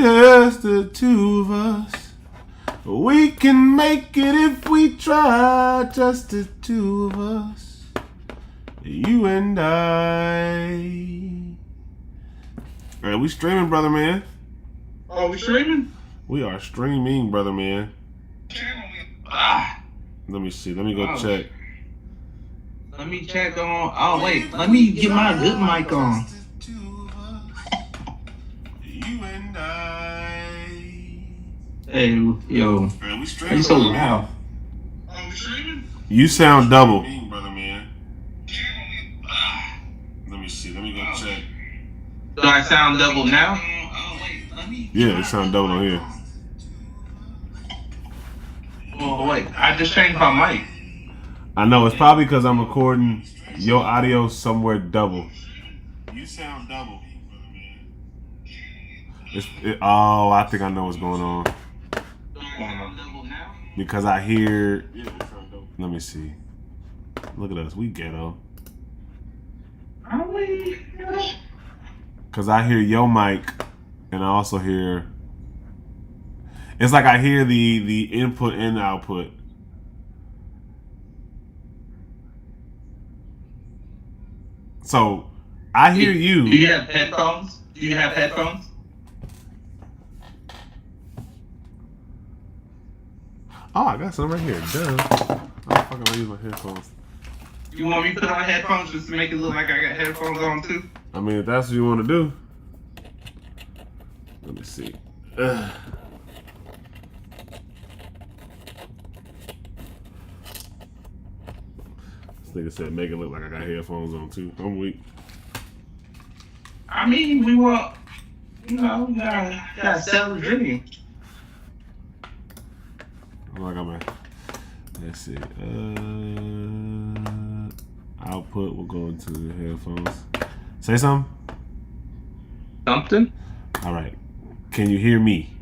Just the two of us. We can make it if we try. Just the two of us. You and I. All right, we streaming, brother man. Oh, we streaming? We are streaming, brother man. Let me see. Let me go check. Let me check on. Oh wait, let me get my good mic on. You and I. Hey, yo. Man, we Are you so loud? You sound double. Brother man. Let me see. Let me go check. Do I sound double now? Yeah, it sound double on here. Oh wait, I just changed my mic. I know it's probably because I'm recording your audio somewhere double. You sound double. Oh, I think I know what's going on. Because I hear. Let me see. Look at us, we ghetto. Because I hear your mic, and I also hear. It's like I hear the input and the output. So I hear you. Do you have headphones? Do you have headphones? Oh, I got some right here. Duh. I'm fucking gonna use my headphones. You want me to put on headphones just to make it look like I got headphones on too? I mean, if that's what you want to do. Let me see. This nigga said make it look like I got headphones on too. I'm weak. I mean, we want, you know, gotta sell the dream. Like I'm at. Let's see. Output will go into the headphones. Say something. Something? All right. Can you hear me?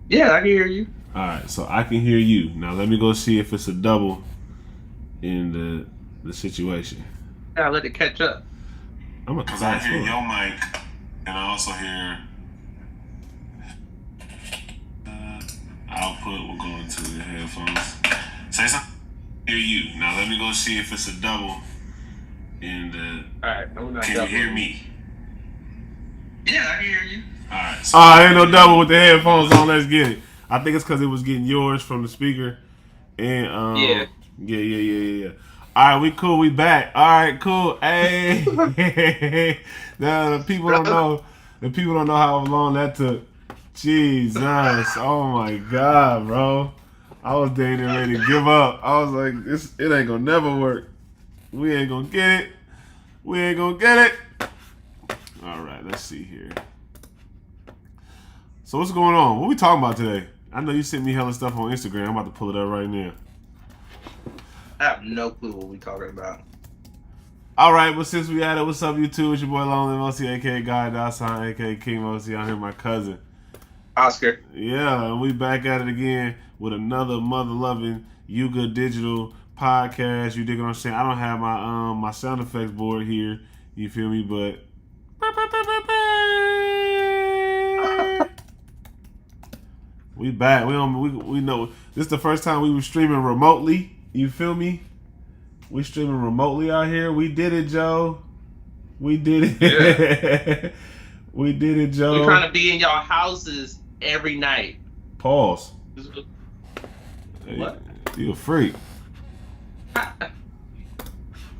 Yeah, I can hear you. All right. So I can hear you. Now let me go see if it's a double in the situation. Gotta let it catch up. Because I hear your mic, and I also hear output will go into the headphones. Say something. Hear you. Now let me go see if it's a double in the. All right, no, Can you hear me? Yeah, I can hear you. All right. So ain't no double with the headphones on. Let's get it. I think it's because it was getting yours from the speaker, and yeah. All right, we cool. We back. All right, cool. Hey, now the people don't know. The people don't know how long that took. Jesus. Oh my God, bro. I was dang near ready to give up. I was like, it ain't gonna never work. We ain't gonna get it. We ain't gonna get it. All right, let's see here. So what's going on? What we talking about today? I know you sent me hella stuff on Instagram. I'm about to pull it up right now. I have no clue what we talking about. All right, but since we at it, what's up, YouTube? It's your boy Lonely Mosi, aka Guy Dawson, aka King Mosi. I'm here, my cousin Oscar. Yeah, and we back at it again with another mother-loving Yuga Digital podcast. You dig what I'm saying? I don't have my my sound effects board here. You feel me? But we back. We know this is the first time we were streaming remotely. You feel me? We streaming remotely out here. We did it, Joe. We did it. Yeah. We did it, Joe. We're trying to be in y'all houses every night. Pause. What? You a freak.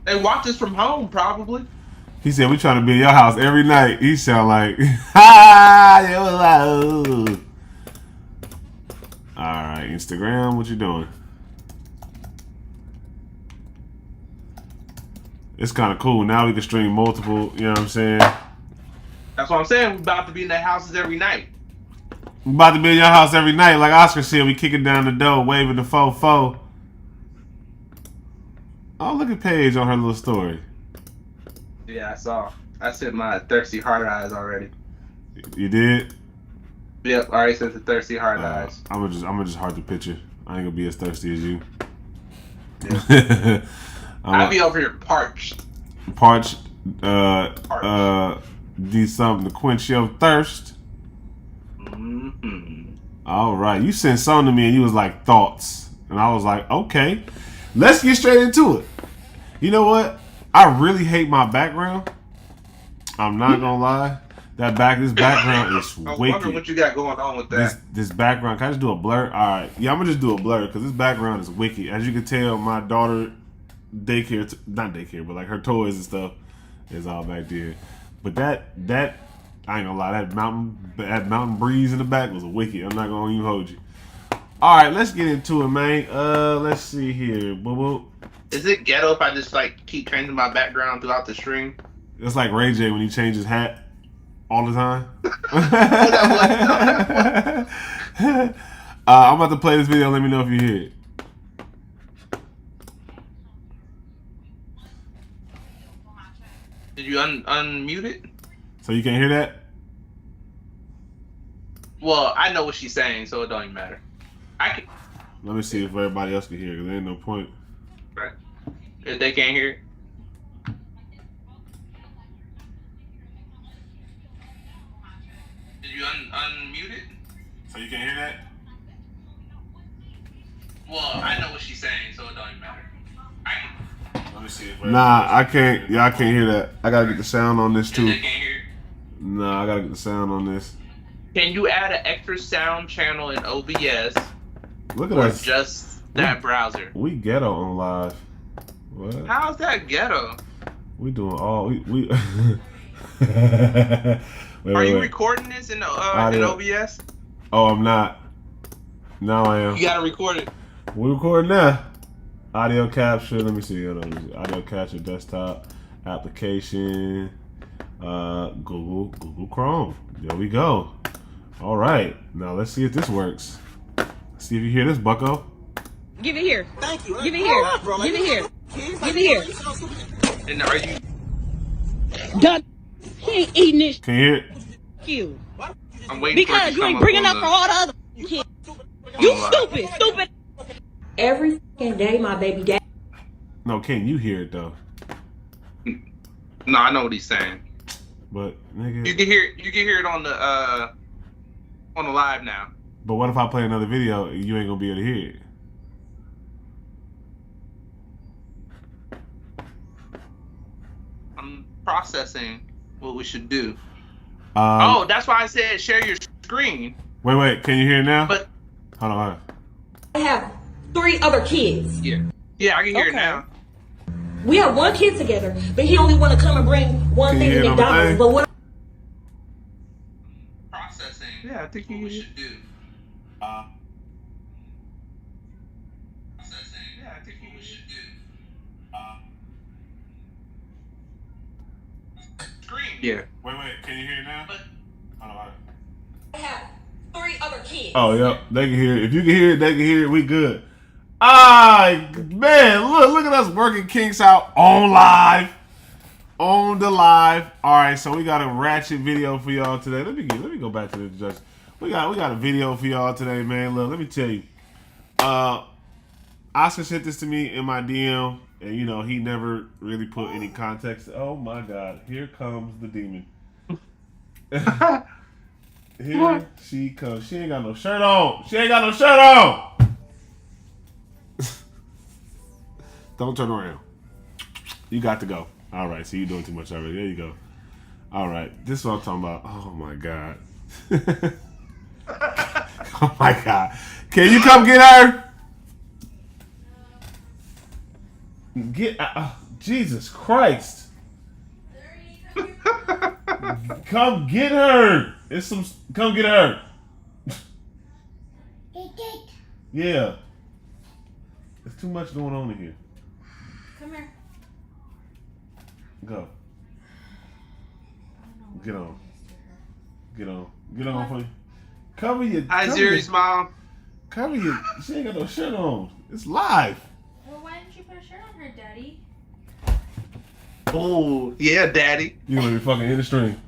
They watch us from home, probably. He said we trying to be in your house every night. He sound like, All right, Instagram, what you doing? It's kind of cool. Now we can stream multiple, you know what I'm saying? That's what I'm saying. We're about to be in their houses every night. We about to be in your house every night. Like Oscar said, we kicking down the door, waving the fofo. Oh, look at Paige on her little story. Yeah, I saw. I sent my thirsty hard eyes already. You did? Yep, I already sent the thirsty hard eyes. I'm gonna just heart the picture. I ain't gonna be as thirsty as you. Yeah. I'll be over here parched. Parched. Do something to quench your thirst. All right, you sent something to me and you was like thoughts, and I was like, okay, let's get straight into it. You know what? I really hate my background. I'm not gonna lie. This background is wicked. I wonder what you got going on with that. This background. Can I just do a blur? All right. Yeah, I'm gonna just do a blur because this background is wicked. As you can tell, my daughter daycare, not daycare, but like her toys and stuff is all back there. But that I ain't gonna lie, that mountain breeze in the back was wicked. I'm not gonna even hold you. All right, let's get into it, man. Let's see here. Boop, boop. Is it ghetto if I just like keep changing my background throughout the stream? It's like Ray J when he changed his hat all the time. I'm about to play this video. Let me know if you hear it. Did you unmute it? So you can't hear that? Well, I know what she's saying, so it don't even matter. I can. Let me see if everybody else can hear it, because there ain't no point. Right. If they can't hear it. Did you unmute it? So you can't hear that? Well, I know what she's saying, so it don't even matter. I can. Let me see if I can't. Yeah, I can't hear that. I gotta get the sound on this too. If they can't hear it. Nah, I gotta get the sound on this. Can you add an extra sound channel in OBS? Look at or us. just that browser? We ghetto on live. What? How's that ghetto? We doing all we. Are you recording this in OBS? Oh, I'm not. Now I am. You gotta record it. We recording now. Audio capture. Let me see. Audio capture desktop application. Google Chrome. There we go. All right. Now let's see if this works. See if you hear this, Bucko. Give it here. Thank you. Give it here. Give it here. Give it here. And are you? Done. He ain't eating this. Can you hear it? You. I'm waiting Because for you ain't bringing up for all the other kids. You stupid. Stupid. Every fucking day, my baby dad. No, can you hear it though? No, I know what he's saying. But nigga. You can hear it on the live now. But what if I play another video? You ain't gonna be able to hear it. I'm processing what we should do. Oh, that's why I said share your screen. Wait. Can you hear it now? But hold on. I have 3 other kids. Yeah, I can hear it now. We have 1 kid together, but he only want to come and bring one Can thing you to hear it on the McDonald's. thing? But what? Processing. Yeah, I think you should do. Processing. Yeah, I think you should do. Screen. Yeah. Wait. Can you hear it now? Hold on. I have 3 other kids. Oh, yep. They can hear it. If you can hear it, they can hear it. We good. Ah, man, look at us working kinks out on live. On the live. All right, so we got a ratchet video for y'all today. Let me go back to the judge. We got a video for y'all today, man. Look, let me tell you. Oscar sent this to me in my DM, and you know he never really put any context. Oh my God, here comes the demon. Here she comes. She ain't got no shirt on. Don't turn around. You got to go. All right, so you're doing too much already. There you go. All right, this is what I'm talking about. Oh my God. Oh my God. Can you come get her? Jesus Christ. Come get her. Come get her. Yeah. There's too much going on in here. Come here. Go. Get on. Get on for you. Cover your. Hi, Zuri's mom. Cover your. She ain't got no shirt on. It's live. Well, why didn't you put a shirt on her, Daddy? Oh, yeah, Daddy. You gonna be fucking in the stream.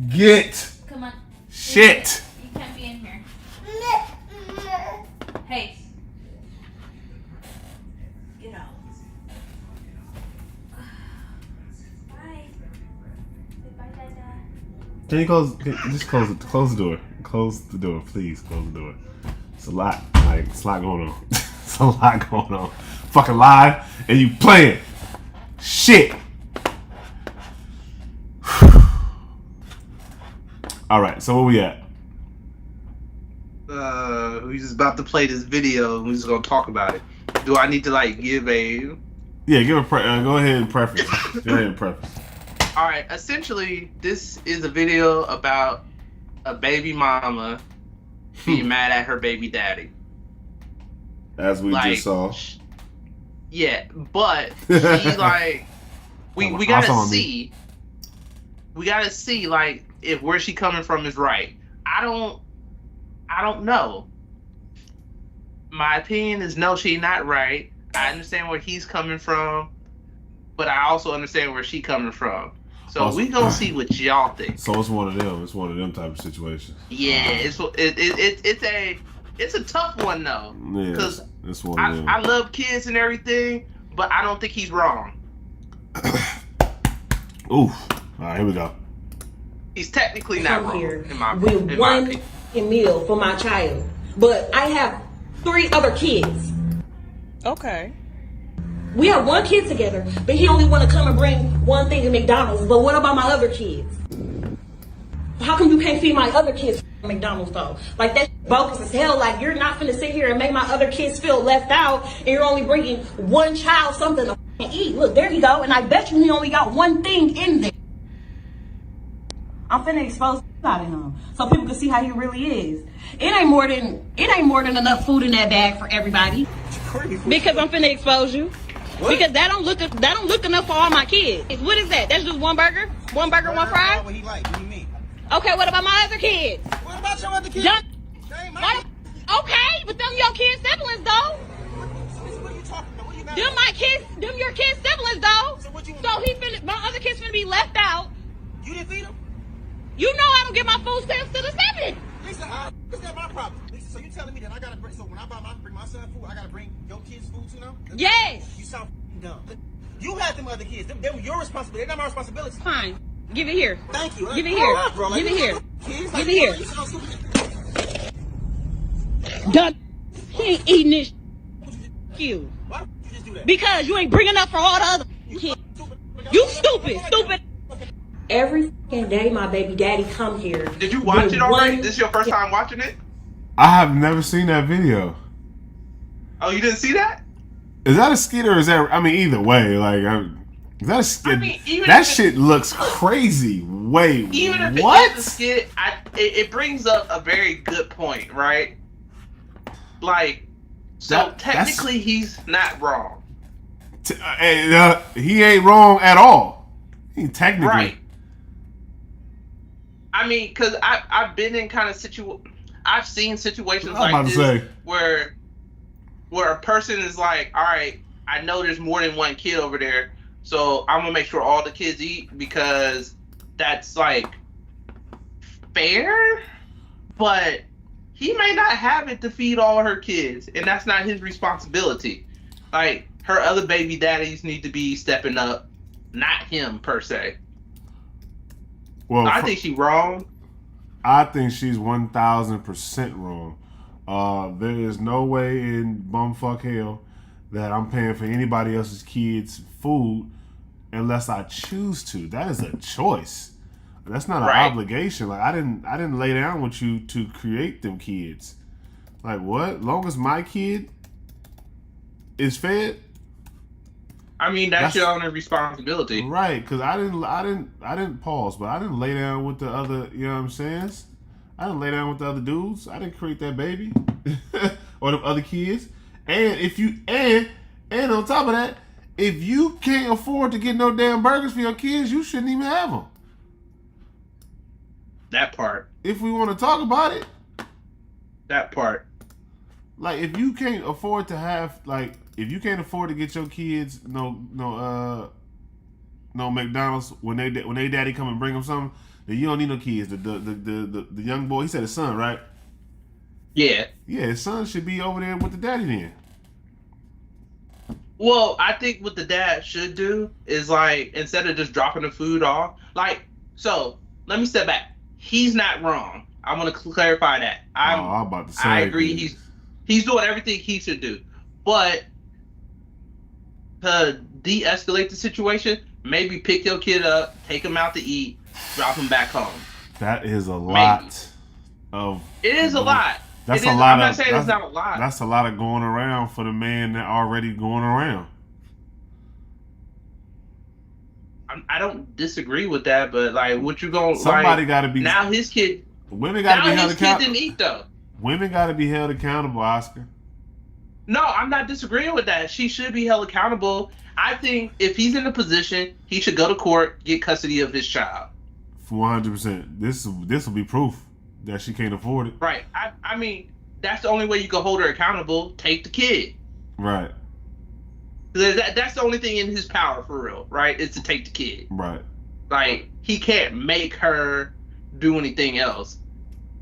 Get. Come on. Shit. You can't be in here. Hey. Get out. Bye. Say bye, Daddy. Can you just close the door. Close the door, please. Close the door. It's a lot. Like, it's a lot going on. It's a lot going on. Fucking live and you playing. Shit. All right, so where we at? We just about to play this video and we're just gonna talk about it. Do I need to like give a? Yeah, give a go ahead and preface. Go ahead and preface. All right. Essentially, this is a video about a baby mama being mad at her baby daddy. As we just saw. Yeah, but she like we gotta see. We gotta see like if where she coming from is right. I don't know. My opinion is no, she not right. I understand where he's coming from, but I also understand where she coming from. So we gonna see what y'all think. So it's one of them. It's one of them type of situations. Yeah, it's a tough one though. Yeah, because it's one of them. I love kids and everything, but I don't think he's wrong. Oof. All right, here we go. He's technically not wrong. Here in my with one opinion. meal for my child, but I have 3 other kids. Okay. We have 1 kid together, but he only want to come and bring one thing to McDonald's. But what about my other kids? How come you can't feed my other kids from McDonald's though? Like that's bogus as hell. Like you're not finna sit here and make my other kids feel left out, and you're only bringing one child something to eat. Look, there you go. And I bet you he only got one thing in there. I'm finna expose the out of him so people can see how he really is. It ain't more than enough food in that bag for everybody. Because I'm finna expose you. What? Because that don't look enough for all my kids. What is that? That's just one burger? One burger, one fry? What he like? What do you mean? Okay, what about my other kids? What about your other kids? Okay, but them your kids' siblings though. What are you talking about? What are you mad Them at? my kids, them your kids' siblings though. So what you- My other kids finna be left out. You didn't feed them? You know I don't get my food stamps to the 7. Lisa, how is that my problem? Lisa, so you telling me that I gotta bring, so when I bring my son food, I gotta bring your kids food too now? Yes. You sound dumb. You had them other kids. They were your responsibility. They're not my responsibility. Fine. Give it here. Thank you. Give it here. Up, bro. Like, Give it here. Kids, Give it here. You sound stupid. Done. He ain't eating this. You. Why would you just do that? Because you ain't bringing up for all the other kids. You stupid. Stupid. Every fucking day my baby daddy come here. Did you watch with it already? one- This is your first time watching it? I have never seen that video. Oh, you didn't see that? Is that a skit or is that? I mean, either way, like, is that a skit? I mean, even that if shit looks crazy. Wait, Even if what? it is a skit, it brings up a very good point, right? Like, so That's- technically he's not wrong. He ain't wrong at all. He technically. Right. I mean, because I've been in kind of I've seen situations I was about like to this say. where a person is like, all right, I know there's more than one kid over there, so I'm gonna make sure all the kids eat because that's like fair, but he may not have it to feed all her kids, and that's not his responsibility. Like, her other baby daddies need to be stepping up, not him per se. Well, I think she's wrong. I think she's 1,000% wrong. There is no way in bumfuck hell that I'm paying for anybody else's kids' food unless I choose to. That is a choice. That's not an Right. obligation. Like I didn't lay down with you to create them kids. Like what? Long as my kid is fed, I mean, that's your own responsibility. right? Because I didn't pause, but I didn't lay down with the other. You know what I'm saying? I didn't lay down with the other dudes. I didn't create that baby or the other kids. And if you and on top of that, if you can't afford to get no damn burgers for your kids, you shouldn't even have them. That part. If we want to talk about it, That part. like if you can't afford to have if you can't afford to get your kids no McDonald's when they daddy come and bring them something, then you don't need no kids. The young boy, he said his son, right? Yeah. Yeah, his son should be over there with the daddy then. Well, I think what the dad should do is like, instead of just dropping the food off, like, so let me step back. he's not wrong. I want to clarify that. I'm about to say. I agree. He's doing everything he should do, but to de-escalate the situation, maybe pick your kid up, take him out to eat, drop him back home. That is a lot of. It is a lot. That's a lot. I'm not saying it's not a lot. That's a lot of going around for the man that already going around. I don't disagree with that, but like, what you going? Somebody like, got to be. Now his kid. Women got to be held accountable. His kid didn't eat though. Women got to be held accountable, Oscar. No, I'm not disagreeing with that. She should be held accountable. I think if he's in a position, he should go to court, get custody of his child. 100%. This will be proof that she can't afford it. Right. I mean, that's the only way you can hold her accountable. Take the kid. Right. That's the only thing in his power, for real, right? Is to take the kid. Right. Like, he can't make her do anything else.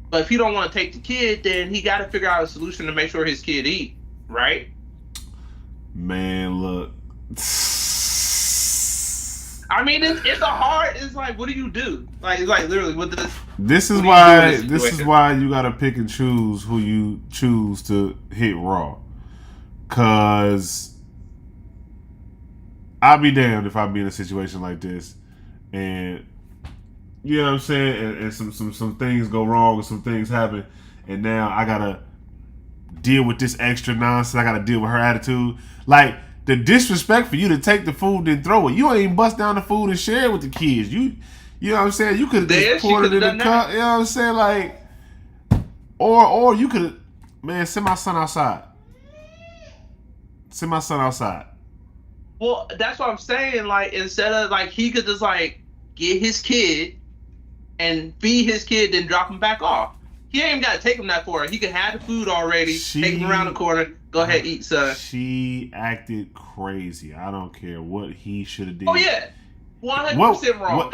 But if he don't want to take the kid, then he got to figure out a solution to make sure his kid eat, right? Man, look. I mean, it's a hard. It's like, what do you do? Like, it's like literally with this. This is why you gotta pick and choose who you choose to hit raw. Cause I'll be damned if I be in a situation like this, and you know what I'm saying, and some things go wrong and some things happen, and now I gotta deal with this extra nonsense. I gotta deal with her attitude, like. The disrespect for you to take the food and throw it. You ain't even bust down the food and share it with the kids. You know what I'm saying? You could have just poured it in the cup. You know what I'm saying? Like, or you could have, man, send my son outside. Send my son outside. Well, that's what I'm saying. Like, instead of, like, he could just, like, get his kid and feed his kid, then drop him back off. He ain't even got to take him that far. He could have the food already, take him around the corner, go ahead, eat, son. She acted crazy. I don't care what he should have did. Oh, yeah. 100% wrong.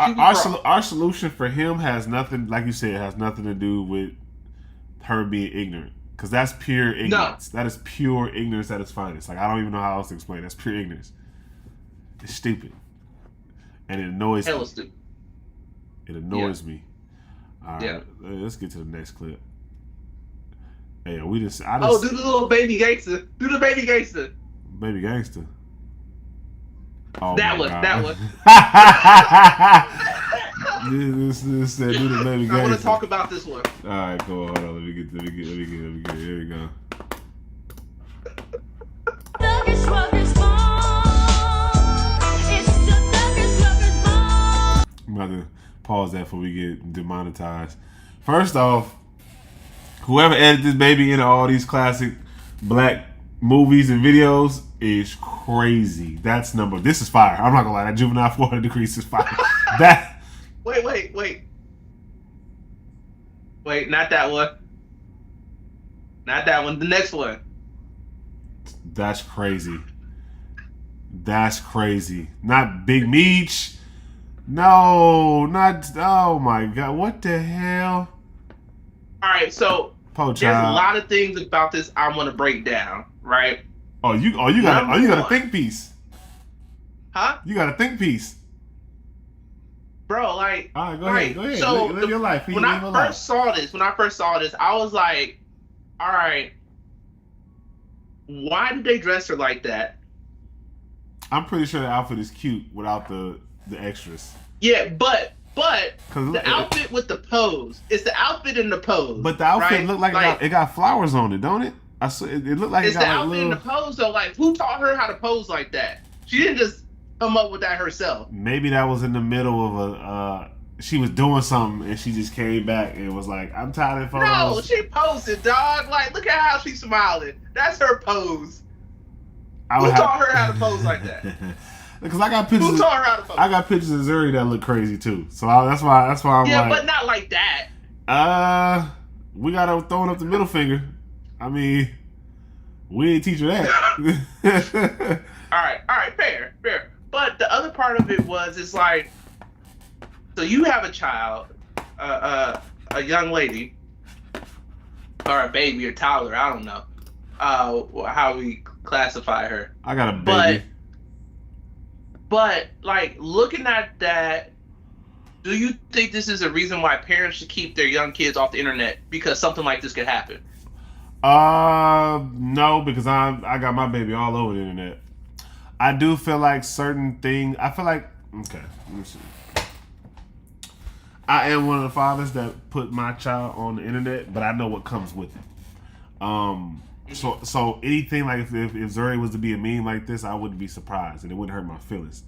Our solution for him has nothing, like you said, has nothing to do with her being ignorant. Because that's pure ignorance. No. That is pure ignorance at its finest. Like, I don't even know how else to explain it. That's pure ignorance. It's stupid. And it annoys me. Stupid. It annoys me. All right, let's get to the next clip. Hey, do the little baby gangster. Do the baby gangster. Baby gangster. Oh, that one. This do the baby gangster. I want to talk about this one. All right, cool. Hold on. Let me get. Here we go. I'm about to pause that before we get demonetized. First off, whoever edited this baby into all these classic black movies and videos is crazy. This is fire. I'm not gonna lie. That Juvenile 400 Degrees is fire. Wait, not that one. Not that one. The next one. That's crazy. Not Big Meech. No, not. Oh my God! What the hell? All right, so there's a lot of things about this I want to break down, right? You got a think piece. Huh? You got a think piece, bro. Like, all right, go ahead. So live your life. When I first saw this, I was like, all right, why did they dress her like that? I'm pretty sure the outfit is cute without the extras. Yeah, but the outfit with the pose. It's the outfit and the pose. But the outfit looked like it got flowers on it, don't it? It looked like it's it got the outfit and the pose though. Like, who taught her how to pose like that? She didn't just come up with that herself. Maybe that was in the middle of she was doing something and she just came back and was like, "I'm tired of photos." No, she posted, dog. Like, look at how she's smiling. That's her pose. Who taught her how to pose like that? Because I got pictures. Who taught her how to pose? I got pictures of Zuri that look crazy too. So that's why I'm like. Yeah, but not like that. We got her throwing up the middle finger. I mean, we ain't teach her that. All right, fair. But the other part of it it's like, so you have a child, a young lady, or a baby or toddler. I don't know how we classify her. I got a baby. But like looking at that, Do you think this is a reason why parents should keep their young kids off the internet because something like this could happen? No, because I got my baby all over the internet. I do feel like certain things. I feel like okay. Let me see. I am one of the fathers that put my child on the internet, but I know what comes with it. So anything like if Zuri was to be a meme like this, I wouldn't be surprised, and it wouldn't hurt my feelings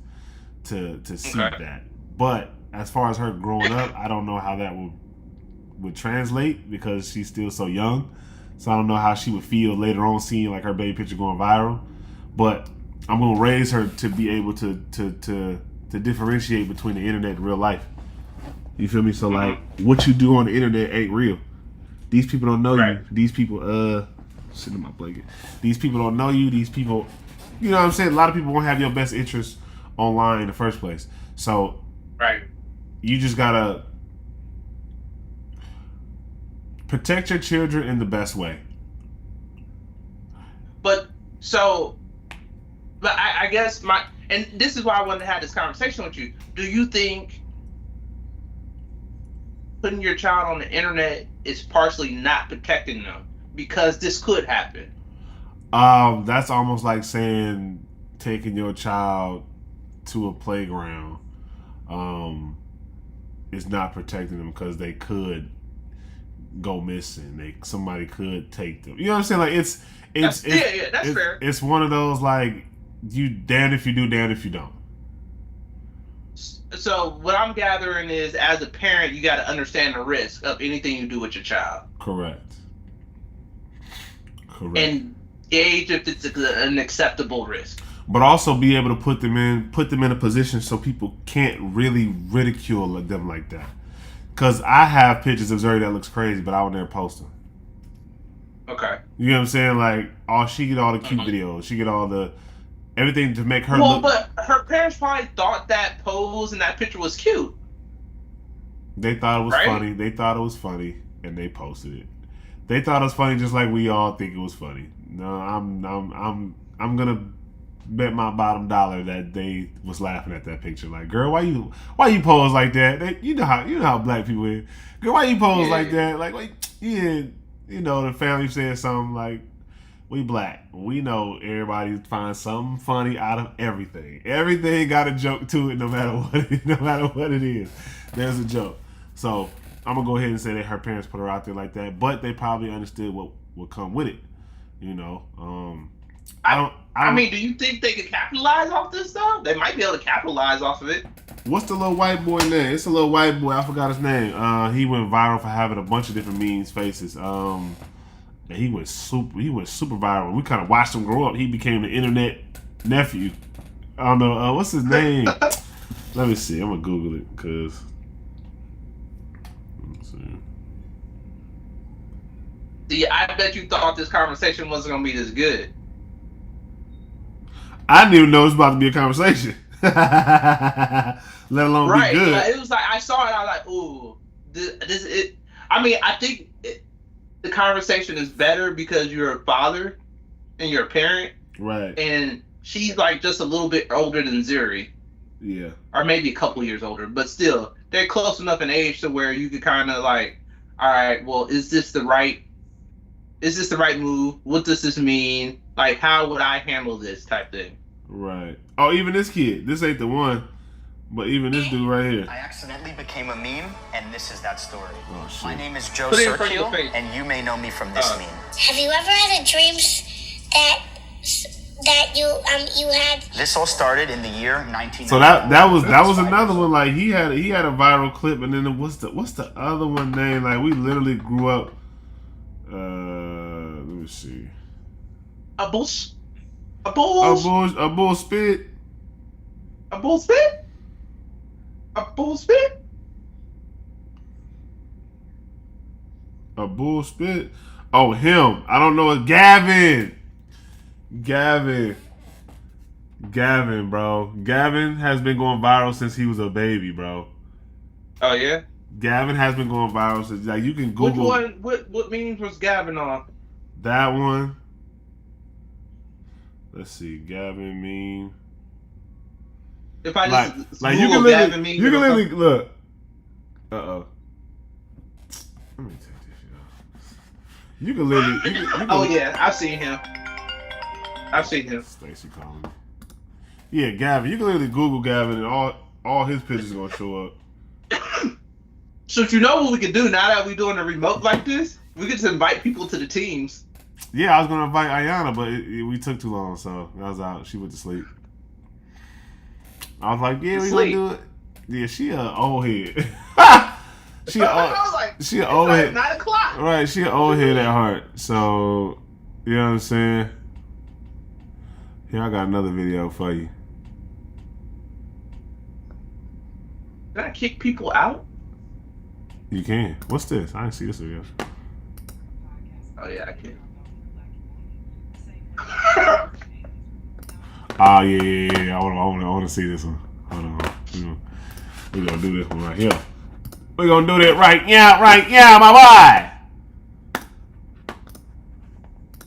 to see that. But as far as her growing up, I don't know how that would translate because she's still so young. So I don't know how she would feel later on seeing like her baby picture going viral. But I'm gonna raise her to be able to differentiate between the internet and real life. You feel me? So like, what you do on the internet ain't real. These people don't know you. These people, sitting in my blanket. These people don't know you. These people, you know what I'm saying? A lot of people won't have your best interests online in the first place. So, you just gotta protect your children in the best way. But I guess and this is why I wanted to have this conversation with you. Do you think putting your child on the internet is partially not protecting them because this could happen? That's almost like saying taking your child to a playground is not protecting them because they could go missing. Somebody could take them. You know what I'm saying? Like it's that's fair. It's one of those like you damned if you do, damned if you don't. So what I'm gathering is, as a parent, you got to understand the risk of anything you do with your child. Correct. And gauge if it's an acceptable risk. But also be able to put them in a position so people can't really ridicule them like that. Because I have pictures of Zuri that looks crazy, but I would never post them. Okay. You know what I'm saying? Like, she get all the cute videos. She get all the everything to make her look. But her parents probably thought that pose and that picture was cute. They thought it was funny. They thought it was funny, and they posted it. They thought it was funny, just like we all think it was funny. No, I'm gonna bet my bottom dollar that they was laughing at that picture. Like, girl, why you pose like that? You know how black people is. Girl, why you pose like that? Like, yeah, you know, the family said something like, we black. We know everybody finds something funny out of everything. Everything got a joke to it, no matter what it is. There's a joke. So I'm gonna go ahead and say that her parents put her out there like that, but they probably understood what would come with it. You know, I mean, do you think they could capitalize off this stuff? They might be able to capitalize off of it. What's the little white boy name? It's a little white boy. I forgot his name. He went viral for having a bunch of different memes faces. And he went super viral. We kind of watched him grow up. He became the internet nephew. I don't know what's his name. Let me see. I'm gonna Google it because. See, I bet you thought this conversation wasn't gonna be this good. I didn't even know it was about to be a conversation. Let alone be good. Like, it was like I saw it. I was like, ooh, this it. I mean, I think the conversation is better because you're a father and you're a parent, right? And she's like just a little bit older than Zuri, yeah, or maybe a couple years older, but still they're close enough in age to where you could kind of like, all right, well, is this the right move? What does this mean? Like, how would I handle this type thing? Right. Oh, even this kid. This ain't the one, but even this dude right here. I accidentally became a meme, and this is that story. Oh, shit. My name is Joe Sergio, and you may know me from this meme. Have you ever had a dream that you had? This all started in the year 1990. So that was another one. Like he had a viral clip, and then what's the other one name? Like we literally grew up. Let me see. A bull spit. A bull spit. Oh, him. I don't know. Gavin, bro. Gavin has been going viral since he was a baby, bro. Oh yeah. Gavin has been going viral since, like, you can Google. What memes was Gavin on? That one. Let's see, Gavin meme. If I just like you Google can Gavin meme, literally look. Uh-oh. Let me take this shit off. You can literally... You can, Oh, yeah. I've seen him. Stacy calling me. Yeah, Gavin. You can literally Google Gavin and all his pictures are going to show up. So you know what we can do now that we're doing a remote like this? We could just invite people to the teams. Yeah, I was going to invite Ayana, but we took too long, so I was out. She went to sleep. I was like, yeah, we going to do it. Yeah, she an old head. She an old head. 9 o'clock. Right, she an old head at heart. So, you know what I'm saying? Here, I got another video for you. Can I kick people out? You can. What's this? I didn't see this video. Oh, yeah, I can. Oh, yeah. I want to see this one. Hold on. We're going to do this one right here. We're going to do that right now, my boy.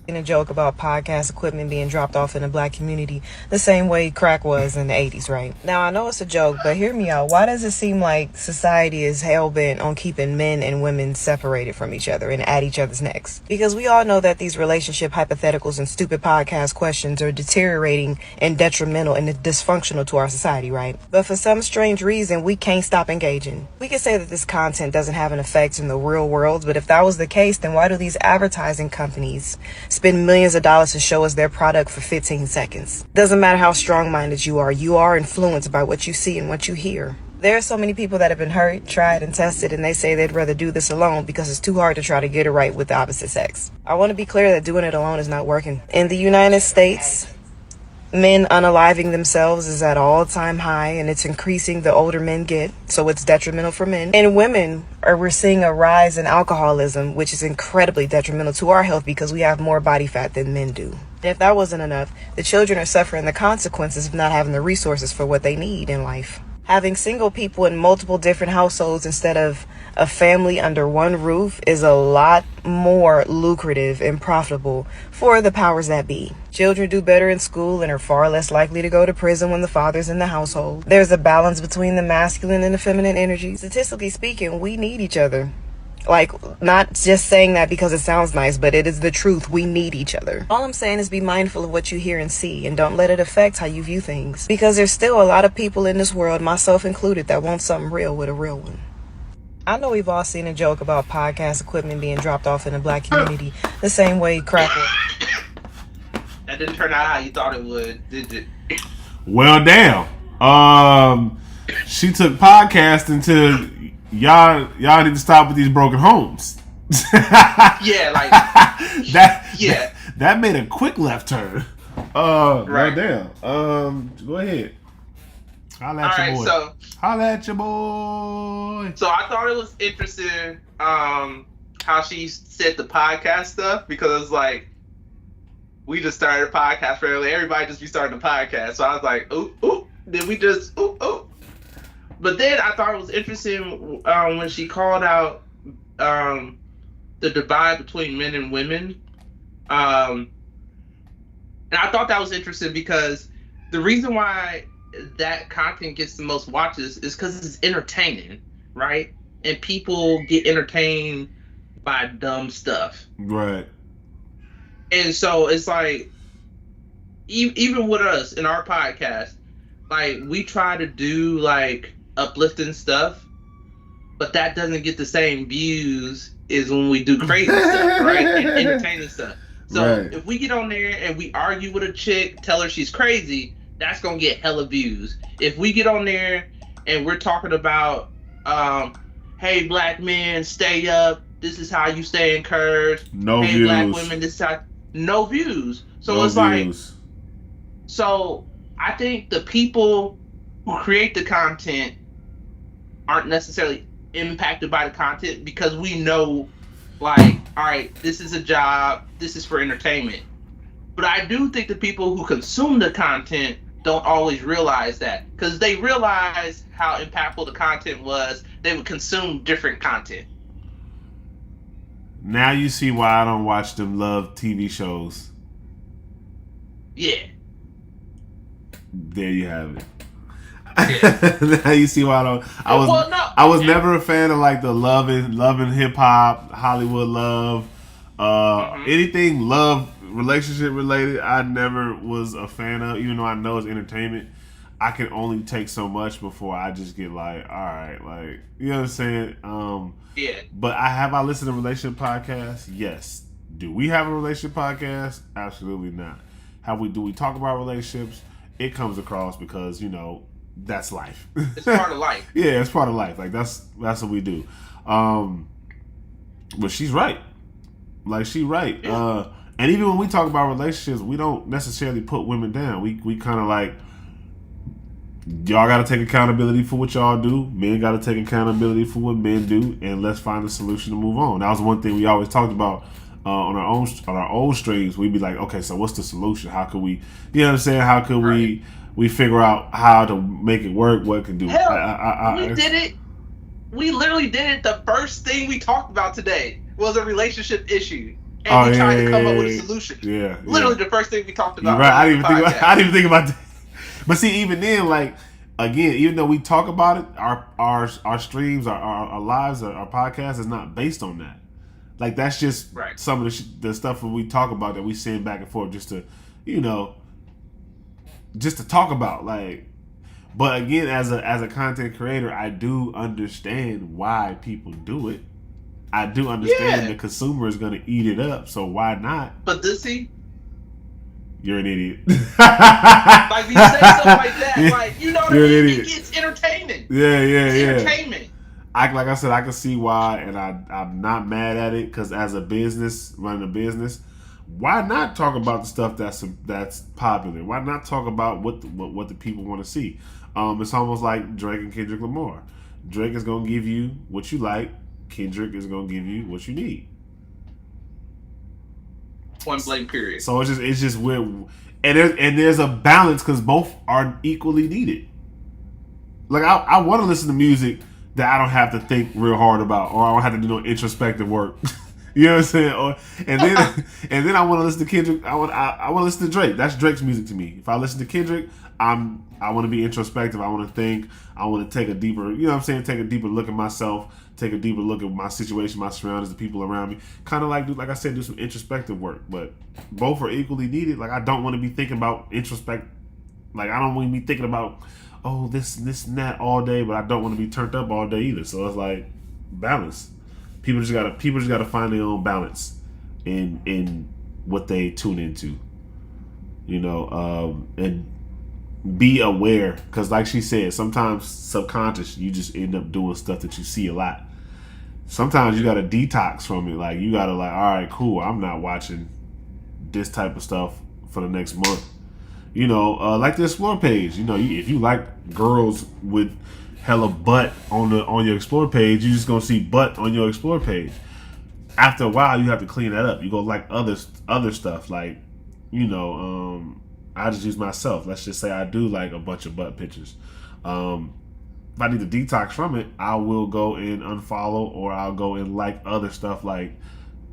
A joke about podcast equipment being dropped off in the black community the same way crack was in the 80s, right? Now, I know it's a joke, but hear me out. Why does it seem like society is hell-bent on keeping men and women separated from each other and at each other's necks? Because we all know that these relationship hypotheticals and stupid podcast questions are deteriorating and detrimental and dysfunctional to our society, right? But for some strange reason, we can't stop engaging. We can say that this content doesn't have an effect in the real world, but if that was the case, then why do these advertising companies spend millions of dollars to show us their product for 15 seconds? Doesn't matter how strong-minded you are influenced by what you see and what you hear. There are so many people that have been hurt, tried, and tested, and they say they'd rather do this alone because it's too hard to try to get it right with the opposite sex. I want to be clear that doing it alone is not working. In the United States, men unaliving themselves is at an all-time high, and it's increasing the older men get, so it's detrimental for men. And women, we're seeing a rise in alcoholism, which is incredibly detrimental to our health because we have more body fat than men do. And if that wasn't enough, the children are suffering the consequences of not having the resources for what they need in life. Having single people in multiple different households instead of a family under one roof is a lot more lucrative and profitable for the powers that be. Children do better in school and are far less likely to go to prison when the father's in the household. There's a balance between the masculine and the feminine energy. Statistically speaking, we need each other. Like, not just saying that because it sounds nice, but it is the truth. We need each other. All I'm saying is be mindful of what you hear and see, and don't let it affect how you view things. Because there's still a lot of people in this world, myself included, that want something real with a real one. I know we've all seen a joke about podcast equipment being dropped off in the black community the same way crack was. That didn't turn out how you thought it would, did it? Well, damn. She took podcasting to y'all need to stop with these broken homes. Yeah, like that made a quick left turn. Right. Well, damn. Go ahead. Holla at your boy. Holla at your boy. So I thought it was interesting how she said the podcast stuff, because it's like, we just started a podcast earlier. Everybody just be starting a podcast. So I was like, ooh. Then we just, ooh. But then I thought it was interesting when she called out the divide between men and women. And I thought that was interesting because the reason why that content gets the most watches is because it's entertaining, right? And people get entertained by dumb stuff. Right. And so it's like, even with us in our podcast, like, we try to do like uplifting stuff, but that doesn't get the same views as when we do crazy stuff, right? And entertaining stuff. So if we get on there and we argue with a chick, tell her she's crazy, that's gonna get hella views. If we get on there and we're talking about, hey, black men, stay up, this is how you stay encouraged. No hey, views. Black women, this is how, no views. So no it's views. like, so I think the people who create the content aren't necessarily impacted by the content because we know, like, all right, this is a job, this is for entertainment. But I do think the people who consume the content don't always realize that, because they realize how impactful the content was, they would consume different content. Now you see why I don't watch them love TV shows. Yeah. There you have it. Now you see why I was never a fan of like the loving hip hop, Hollywood love, anything love relationship related. I never was a fan of, even though I know it's entertainment. I can only take so much before I just get like, all right, like, you know what I'm saying? Yeah. But I listened to relationship podcasts? Yes. Do we have a relationship podcast? Absolutely not. Do we talk about relationships? It comes across because, you know, that's life. It's part of life. Yeah, it's part of life. Like that's what we do. But she's right. Like she's right. Yeah. And even when we talk about relationships, we don't necessarily put women down. We kind of like, y'all got to take accountability for what y'all do. Men got to take accountability for what men do, and let's find a solution to move on. That was one thing we always talked about on our old streams. We'd be like, okay, so what's the solution? How could we, you know what I'm saying? How could we figure out how to make it work? What it can do? Hell, we did it. We literally did it. The first thing we talked about today was a relationship issue, and we tried to come up with a solution. Yeah, literally the first thing we talked about. You're right. I didn't even think about that. But see, even then, like, again, even though we talk about it, our streams, our lives, our podcast is not based on that. Like, that's just some of the stuff that we talk about that we send back and forth just to, you know, just to talk about. Like, but again, as a content creator, I do understand why people do it. I do understand the consumer is going to eat it up, so why not? But see, you're an idiot. Like, you say stuff like that, like, you know what I mean? It's entertainment. Yeah. Entertainment. Like I said, I can see why, and I'm not mad at it, because as a business, running a business, why not talk about the stuff that's popular? Why not talk about what the people want to see? It's almost like Drake and Kendrick Lamar. Drake is going to give you what you like. Kendrick is going to give you what you need. Point blank period. So it's just weird, and there's a balance because both are equally needed. Like I want to listen to music that I don't have to think real hard about, or I don't have to do no introspective work. You know what I'm saying? And then I want to listen to Kendrick. I want to listen to Drake. That's Drake's music to me. If I listen to Kendrick, I want to be introspective. I want to think. I want to take a deeper, you know what I'm saying? Take a deeper look at myself. Take a deeper look at my situation, my surroundings, the people around me. Kind of like I said, do some introspective work. But both are equally needed. Like, I don't want to be thinking about introspect. Like, I don't want to be thinking about, oh, this and that all day. But I don't want to be turned up all day either. So it's like balance. People just gotta find their own balance in what they tune into. You know, and be aware, because like she said, sometimes subconscious you just end up doing stuff that you see a lot. Sometimes you gotta detox from it. Like, you gotta, like, all right, cool, I'm not watching this type of stuff for the next month. You know, like the Explore page. You know, if you like girls with hella butt on your Explore page, you're just gonna see butt on your Explore page. After a while, you have to clean that up. You go like other stuff, like, you know, I just use myself. Let's just say I do like a bunch of butt pictures. If I need to detox from it, I will go and unfollow, or I'll go and like other stuff like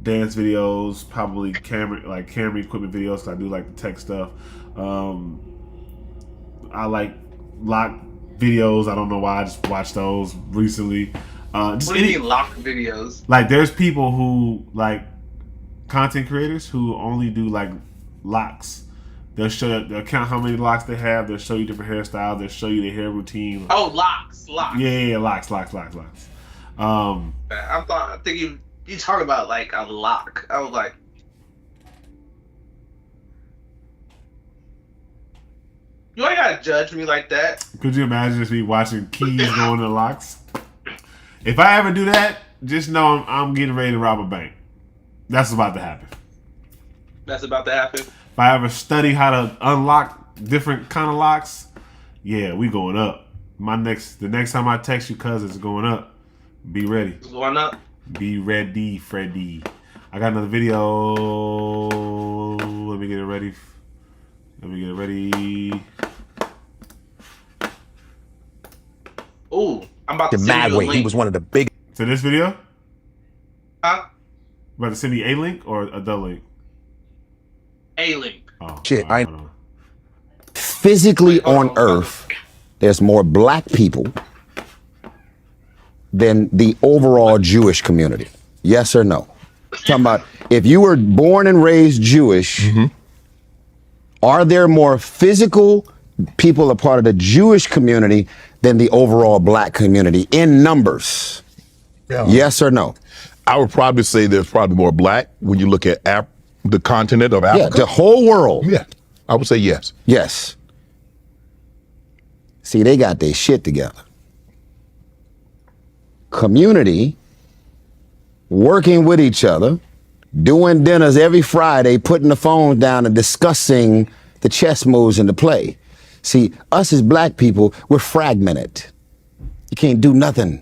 dance videos, probably camera equipment videos, because I do like the tech stuff. I like lock videos. I don't know why, I just watched those recently. What do you mean lock videos? Like, there's people who, like, content creators who only do like locks. They'll count how many locks they have. They'll show you different hairstyles. They'll show you their hair routine. Oh, locks. Yeah, locks. I'm thinking you talking about like a lock. I was like, you ain't gotta judge me like that. Could you imagine just me watching keys going to locks? If I ever do that, just know I'm getting ready to rob a bank. That's about to happen. If I ever study how to unlock different kind of locks, yeah, we going up. The next time I text you, cuz, it's going up. Be ready. It's going up. Be ready, Freddy. I got another video. Let me get it ready. Ooh, I'm about to send you a link. He was one of the big. To this video? Huh? About to send me a link or the link? A link. Oh, shit, physically on Earth, there's more black people than the overall Jewish community? Yes or no? Talking about if you were born and raised Jewish, are there more physical people a part of the Jewish community than the overall black community in numbers? Yeah. Yes or no? I would probably say there's probably more black when you look at the continent of Africa. Yeah, the whole world. Yeah, I would say yes. Yes. See, they got their shit together. Community, working with each other, doing dinners every Friday, putting the phones down and discussing the chess moves in the play. See, us as black people, we're fragmented. You can't do nothing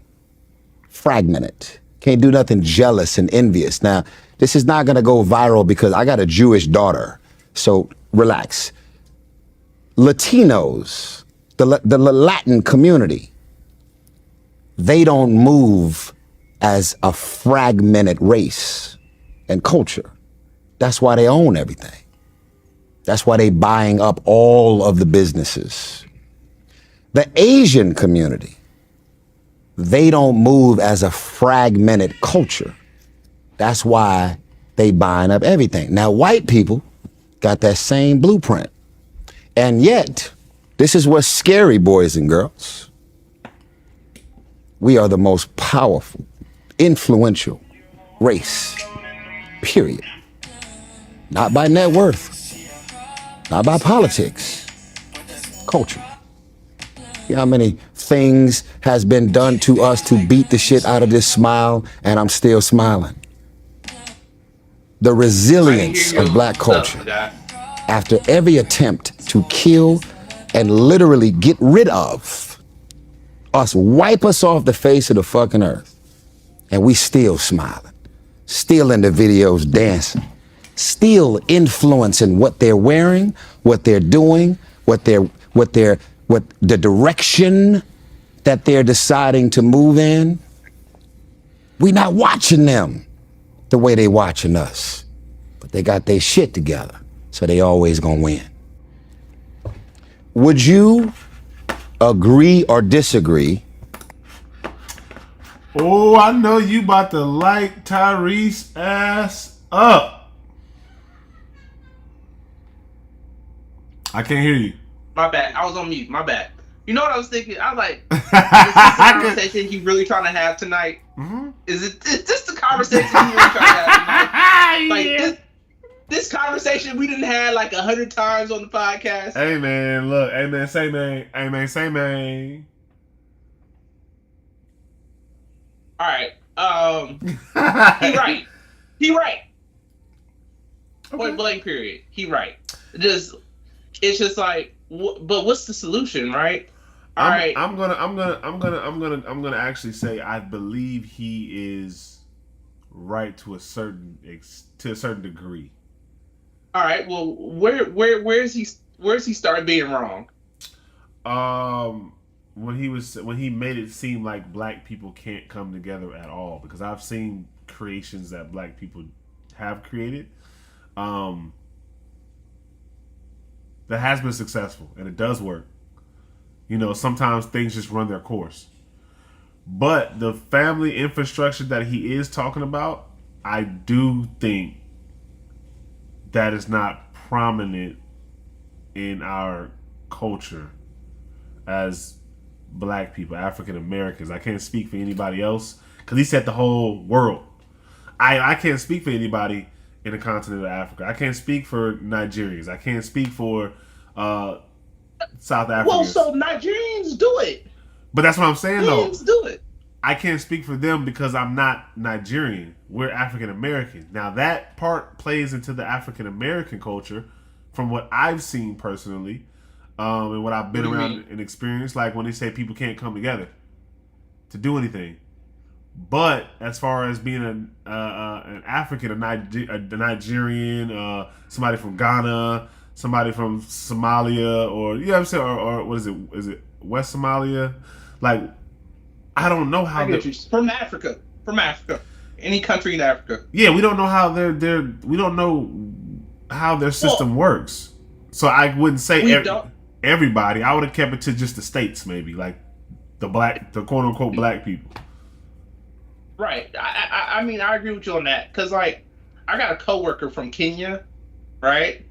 fragmented. Can't do nothing jealous and envious. Now, this is not gonna go viral because I got a Jewish daughter, so relax. Latinos, the Latin community, they don't move as a fragmented race and culture. That's why they own everything. That's why they buying up all of the businesses. The Asian community, they don't move as a fragmented culture. That's why they buying up everything. Now, white people got that same blueprint. And yet, this is what's scary, boys and girls. We are the most powerful, influential race, period. Not by net worth, not by politics, culture. You know how many things has been done to us to beat the shit out of this smile, and I'm still smiling. The resilience of black culture after every attempt to kill and literally get rid of us, wipe us off the face of the fucking earth, and we still smiling, still in the videos dancing, still influencing what they're wearing, what they're doing, what the direction that they're deciding to move in. We not watching them the way they watching us, but they got their shit together, so they always gonna win. Would you agree or disagree? Oh, I know you about to light Tyrese ass up. I can't hear you. My bad. I was on mute. My bad. You know what I was thinking? I was like, is this the conversation he really trying to have tonight? Mm-hmm. Is this the conversation he really trying to have tonight? Like, yeah. This conversation we didn't have like 100 times on the podcast. Hey man, look. Hey man, say man. Hey man, say man. All right. He right. Okay. Point blank. Period. He right. It's just like, but what's the solution, right? All right. I'm gonna actually say I believe he is right to a certain degree. All right. Well, where's he started being wrong? When he made it seem like black people can't come together at all, because I've seen creations that black people have created that has been successful, and it does work. You know, sometimes things just run their course. But the family infrastructure that he is talking about, I do think that is not prominent in our culture as black people, African Americans. I can't speak for anybody else because he said the whole world. I can't speak for anybody in the continent of Africa. I can't speak for Nigerians. I can't speak for South Africans. Well, so Nigerians do it. But that's what I'm saying, though. Nigerians do it. I can't speak for them because I'm not Nigerian. We're African American. Now that part plays into the African American culture, from what I've seen personally, and what I've been around and experienced. Like when they say people can't come together to do anything. But as far as being an African, a Nigerian, somebody from Ghana, somebody from Somalia, or you know what I'm saying, or what is it? Is it West Somalia? Like, I don't know how. From Africa, any country in Africa. Yeah, we don't know how we don't know how their system works. So I wouldn't say everybody. I would have kept it to just the states, maybe like the quote unquote black people. Right. I mean, I agree with you on that because, like, I got a coworker from Kenya, right,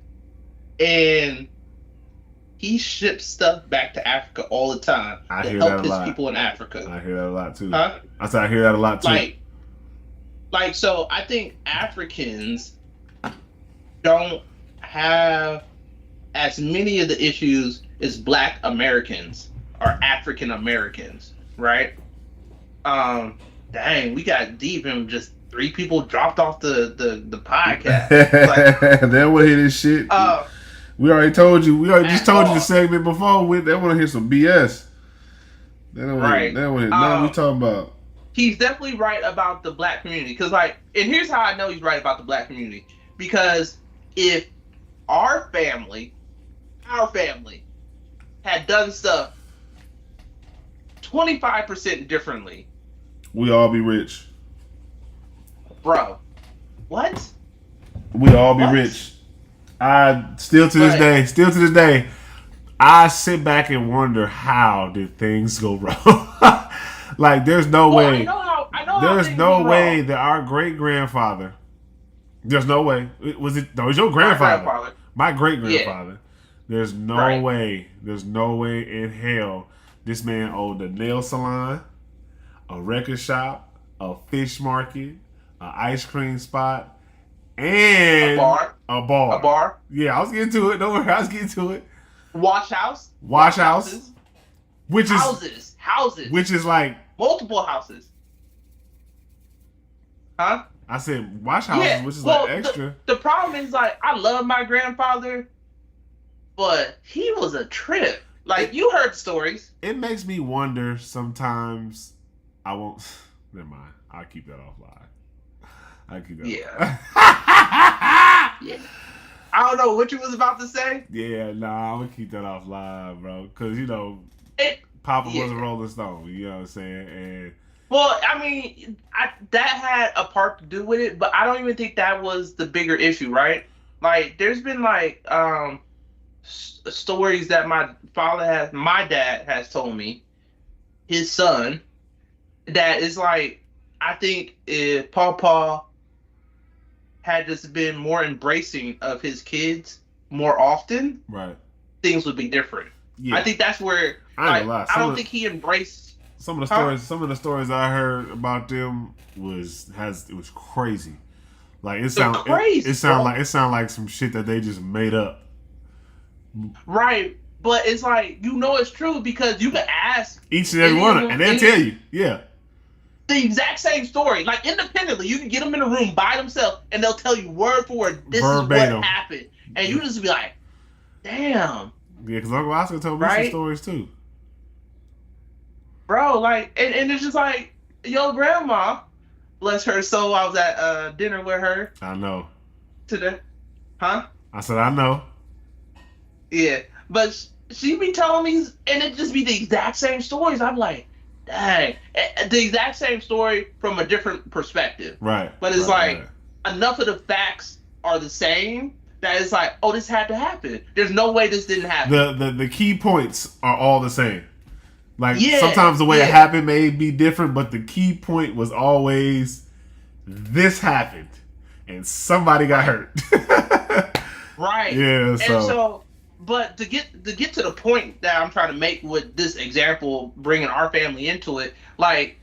and he ships stuff back to Africa all the time to help his people in Africa. I hear that a lot too. Huh? I said I hear that a lot too. Like, so I think Africans don't have as many of the issues as Black Americans or African Americans, right? Dang, we got deep and just 3 people dropped off the podcast. Like, they want to hear this shit. We already told you. We already just told you the segment before. They want to hear some BS. They don't want to hear nothing we talking about. He's definitely right about the Black community. Because, like, and here's how I know he's right about the Black community. Because if our family had done stuff 25% differently, we all be rich. Bro, what? We all be rich. Still to this day, I sit back and wonder how did things go wrong. Like, there's no way. There's no way that our great grandfather. There's no way. Was it? No, it was your grandfather. My great grandfather. Yeah. There's no way. There's no way in hell this man owned a nail salon, a record shop, a fish market, an ice cream spot, and a bar. Yeah, I was getting to it. Don't worry, I was getting to it. Wash house. Which is houses. Which is like multiple houses. Huh? I said wash houses, which is like extra. The problem is, like, I love my grandfather, but he was a trip. Like, you heard stories. It makes me wonder sometimes. I won't. Never mind. I'll keep that offline. I'll keep that. Yeah. Yeah. I don't know what you was about to say. Yeah, nah, I'm gonna keep that offline, bro. Cause Papa was a Rolling Stone. You know what I'm saying? And well, I mean, that had a part to do with it, but I don't even think that was the bigger issue, right? Like, there's been like stories that my dad has told me, his son, that is like, I think if Papa had just been more embracing of his kids more often, right, things would be different. Yeah. I think that's where I don't think he embraced some of the stories. Some of the stories I heard about them it was crazy. Like, it sounded crazy. It sounded like some shit that they just made up. Right, but it's like, it's true because you can ask each and every one, and they'll tell you, yeah, the exact same story. Like, independently, you can get them in a room by themselves, and they'll tell you word for word, this verbatim is what happened, and you just be like, damn. Yeah, because Uncle Oscar told me some stories too. Bro, like, and it's just like, your grandma, bless her soul, I was at dinner with her. I know. Today. Huh? I said, I know. Yeah, but she be telling me, and it just be the exact same stories. I'm like, dang. The exact same story from a different perspective. Right. But it's enough of the facts are the same that it's like, oh, this had to happen. There's no way this didn't happen. The key points are all the same. Like, sometimes the way it happened may be different, but the key point was always, this happened, and somebody got hurt. Right. Yeah, and so, but to get to the point that I'm trying to make with this example, bringing our family into it, like,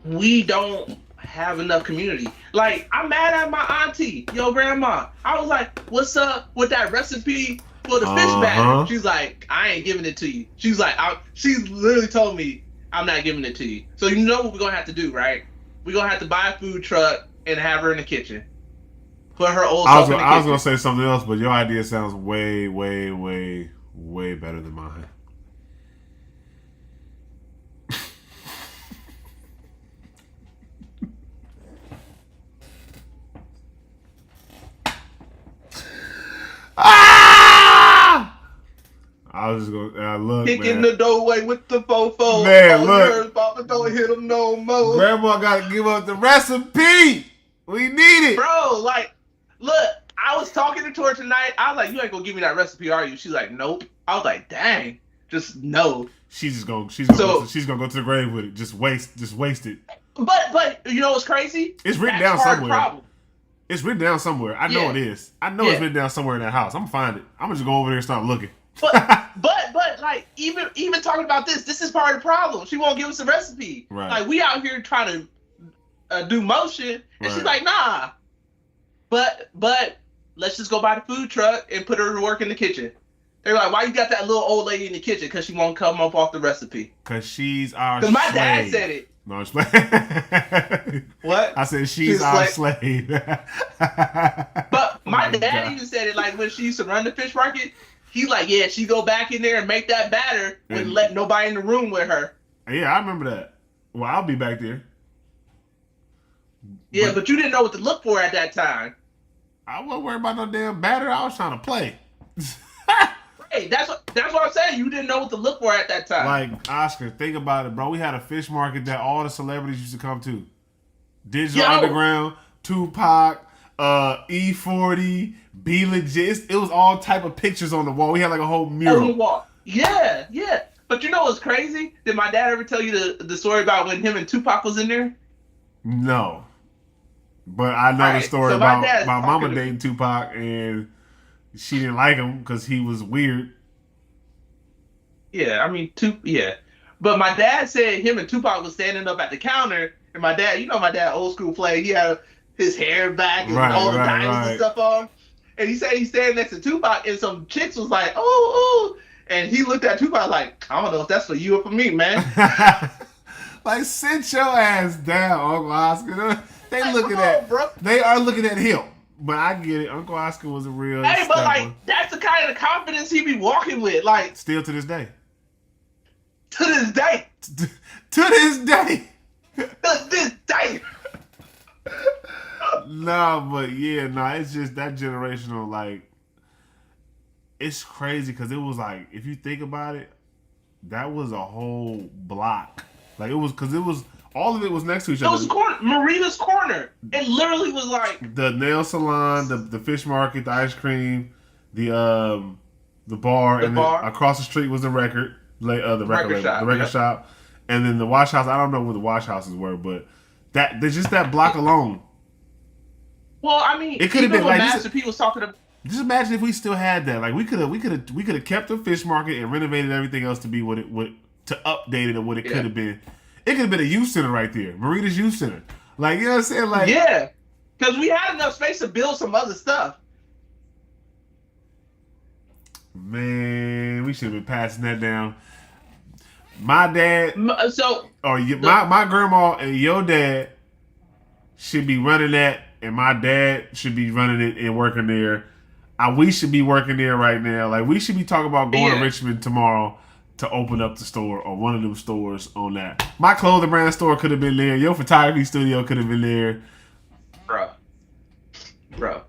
we don't have enough community. Like, I'm mad at my auntie, yo grandma. I was like, what's up with that recipe for the fish batter? She's like, I ain't giving it to you. She's like, she's literally told me I'm not giving it to you. So you know what we're gonna have to do, right? We're gonna have to buy a food truck and have her in the kitchen. Put her old self in the kitchen. I was gonna say something else, but your idea sounds way, way, way, way better than mine. I was just gonna look, kicking the doorway with the fofo. Man, look, Papa, don't hit him no more. Grandma gotta give up the recipe. We need it, bro. Like, look, I was talking to her tonight. I was like, "You ain't gonna give me that recipe, are you?" She's like, "Nope." I was like, "Dang, just no." She's gonna go to the grave with it. Just waste it. But you know what's crazy? It's written down somewhere. It's written down somewhere. I know it is. I know it's written down somewhere in that house. I'm gonna find it. I'm gonna just go over there and start looking. But like even talking about this is part of the problem. She won't give us a recipe. Right. Like we out here trying to do motion, and she's like, "Nah." But let's just go buy the food truck and put her to work in the kitchen. They're like, "Why you got that little old lady in the kitchen?" Because she won't come up off the recipe. Because she's our slave. Because my dad said it. No, I'm slave. What? I said she's our slave. But my dad even said it, like when she used to run the fish market, he's like, "Yeah, she go back in there and make that batter and let nobody in the room with her." Yeah, I remember that. Well, I'll be back there. Yeah, but you didn't know what to look for at that time. I wasn't worried about no damn batter. I was trying to play. Hey, that's what I'm saying. You didn't know what to look for at that time. Like, Oscar, think about it, bro. We had a fish market that all the celebrities used to come to. Digital Underground, Tupac, E40, Be Legit. It was all type of pictures on the wall. We had like a whole mural. On the wall. Yeah. But you know what's crazy? Did my dad ever tell you the story about when him and Tupac was in there? No. But I know the story about my mama dating Tupac, and she didn't like him because he was weird. Yeah, I mean, But my dad said him and Tupac was standing up at the counter, and my dad, my dad, old school play, he had his hair back and all the diamonds and stuff on. And he said he's standing next to Tupac, and some chicks was like, "Oh," and he looked at Tupac like, "I don't know if that's for you or for me, man." Like, sit your ass down, Uncle Oscar. They are looking at him. But I get it. Uncle Oscar was a real. Hey, but like that's the kind of confidence he be walking with. Like still to this day. To this day. To this day. To this day. But it's just that generational, like, it's crazy because it was like, if you think about it, that was a whole block. Like, it was all of it was next to each other. It was Marina's Corner. It literally was like the nail salon, the fish market, the ice cream, the bar, and then across the street was the record shop, and then the wash house. I don't know where the wash houses were, but there's just that block alone. Well, I mean, it could have been like Master P was talking about. Just imagine if we still had that. Like we could have kept the fish market and renovated everything else to be to update it or what it could have been. It could have been a youth center right there, Marita's Youth Center. Like, you know what I'm saying? Like, yeah, because we had enough space to build some other stuff. Man, we should have been passing that down. My dad, my grandma and your dad should be running that, and my dad should be running it and working there. We should be working there right now. Like, we should be talking about going to Richmond tomorrow to open up the store or one of them stores on that. My clothing brand store could have been there. Your photography studio could have been there. Bro.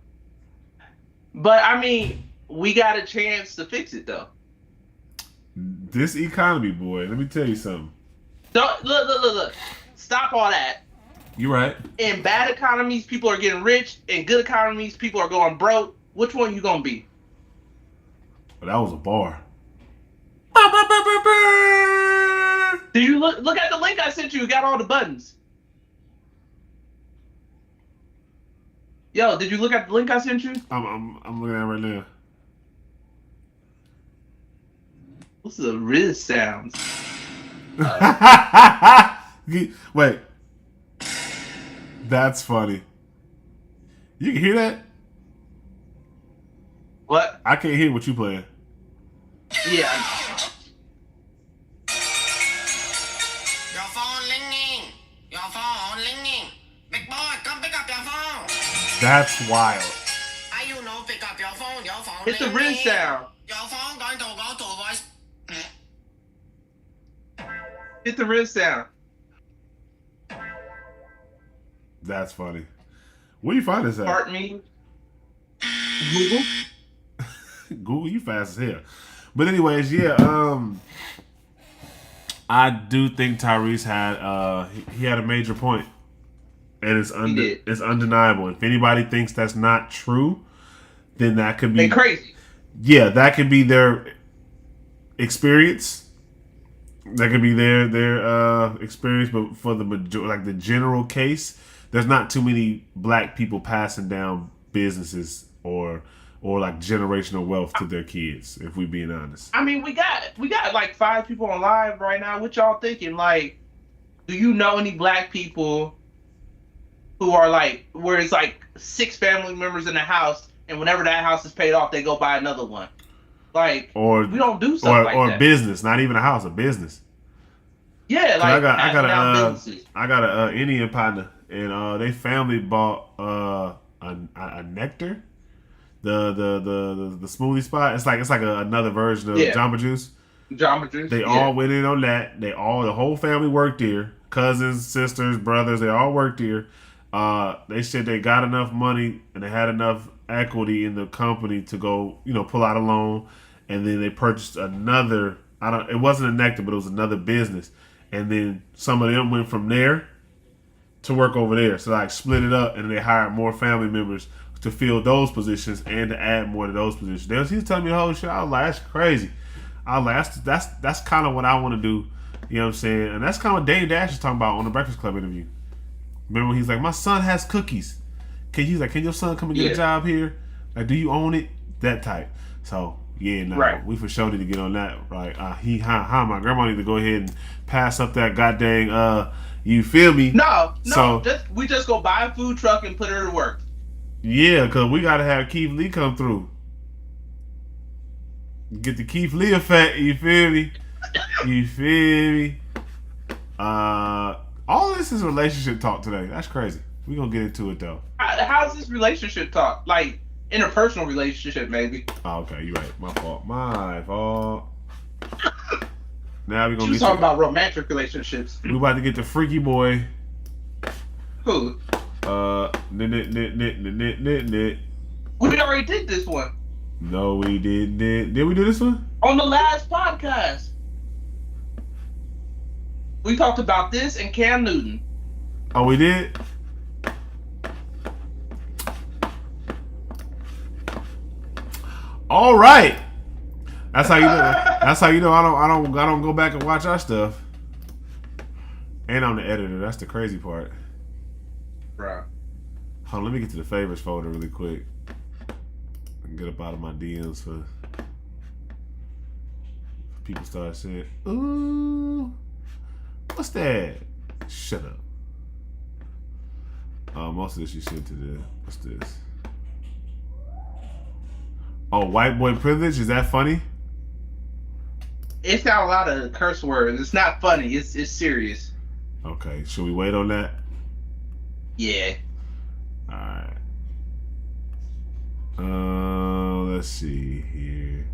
But, I mean, we got a chance to fix it, though. This economy, boy, let me tell you something. Look. Stop all that. You're right. In bad economies, people are getting rich. In good economies, people are going broke. Which one you gonna be? Well, that was a bar. Did you look at the link I sent you? It got all the buttons. Yo, did you look at the link I sent you? I'm looking at it right now. What's the Riz sounds? Wait. That's funny. You can hear that? What? I can't hear what you playing. Yeah. Your phone ringing. Your phone ringing. Big boy, come pick up your phone. That's wild. You know, pick up your phone. Your phone. It's the Riz sound. Your phone going to go to voice. Hit the Riz sound. That's funny. Where you find this at? Pardon me. Google. Google, you fast as hell. But anyways, I do think Tyrese had he had a major point, and it's undeniable. If anybody thinks that's not true, then that could be they crazy. Yeah, that could be their experience. That could be their experience, but for the general case, there's not too many black people passing down businesses or like generational wealth to their kids. If we're being honest, I mean, we got like 5 people on live right now. What y'all thinking? Like, do you know any black people who are like where it's like 6 family members in the house, and whenever that house is paid off, they go buy another one? Like, or we don't do stuff like that. Or business, not even a house, a business. Yeah, like I got a Indian partner, and they family bought a Nectar, the smoothie spot. It's like another version of Jamba Juice. Jamba Juice. They all went in on that. The whole family worked there. Cousins, sisters, brothers, they all worked here. They said they got enough money and they had enough equity in the company to go, pull out a loan, and then they purchased another. It wasn't a Nectar, but it was another business, and then some of them went from there to work over there. So like split it up, and they hired more family members to fill those positions and to add more to those positions. He was telling me the whole shit. I was like, that's crazy. I was like, that's kind of what I want to do. You know what I'm saying? And that's kind of what Dame Dash is talking about on the Breakfast Club interview. Remember when he's like, my son has cookies. Can your son come and get a job here? Like, do you own it? That type. So yeah, we for sure need to get on that. Right? My grandma need to go ahead and pass up that goddamn. You feel me? No. We just go buy a food truck and put her to work. Yeah, because we gotta have Keith Lee come through. Get the Keith Lee effect. You feel me? You feel me? All this is relationship talk today. That's crazy. We're gonna get into it though. How's this relationship talk? Like interpersonal relationship, maybe. Oh, okay, you're right. My fault. Now we're gonna get talking about romantic relationships. We about to get the freaky boy. Who? Knit. We already did this one. No, we didn't. Did we do this one? On the last podcast. We talked about this and Cam Newton. Oh, we did? All right. That's how you know. That's how you know I don't go back and watch our stuff. And I'm the editor. That's the crazy part. Right. Hold on, let me get to the favorites folder really quick. And get up out of my DMs for people start saying, ooh, what's that? Shut up. Most of this you sent to what's this? Oh, white boy privilege? Is that funny? It's got a lot of curse words. It's not funny. It's serious. Okay, should we wait on that? Yeah. Alright. Let's see here.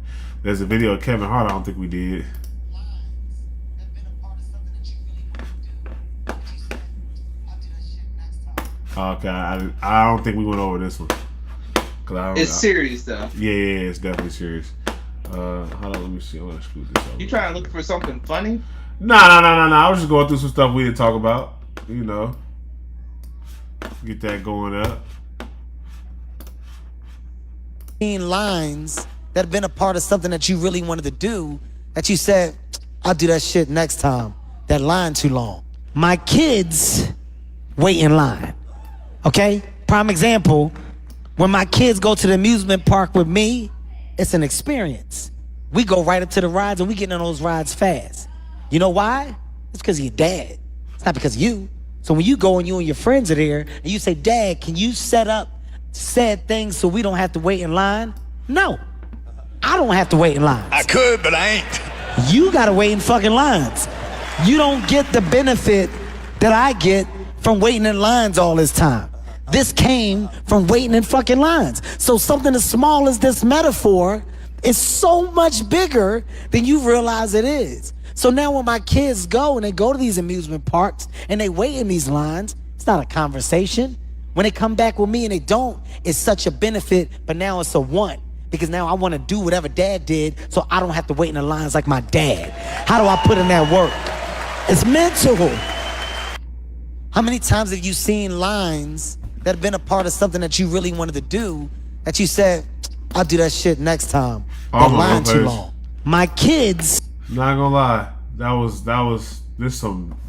There's a video of Kevin Hart I don't think we did. Okay, I don't think we went over this one. It's serious though. Yeah, it's definitely serious. Hold on, let me see. I'm gonna screw this up. You trying to look for something funny? No. I was just going through some stuff we didn't talk about. Get that going up. Lines that have been a part of something that you really wanted to do, that you said, I'll do that shit next time. That line too long. My kids wait in line. Okay? Prime example, when my kids go to the amusement park with me, it's an experience. We go right up to the rides and we get on those rides fast. You know why? It's because of your dad. It's not because of you. So when you go and you and your friends are there and you say, Dad, can you set up said things so we don't have to wait in line? No, I don't have to wait in lines. I could, but I ain't. You gotta wait in fucking lines. You don't get the benefit that I get from waiting in lines all this time. This came from waiting in fucking lines. So something as small as this metaphor is so much bigger than you realize it is. So now when my kids go and they go to these amusement parks and they wait in these lines, it's not a conversation. When they come back with me and they don't, it's such a benefit, but now it's a want. Because now I want to do whatever dad did so I don't have to wait in the lines like my dad. How do I put in that work? It's mental. How many times have you seen lines that have been a part of something that you really wanted to do, that you said, I'll do that shit next time. Oh, Been my lying too gosh. long. My kids. Not gonna lie, this some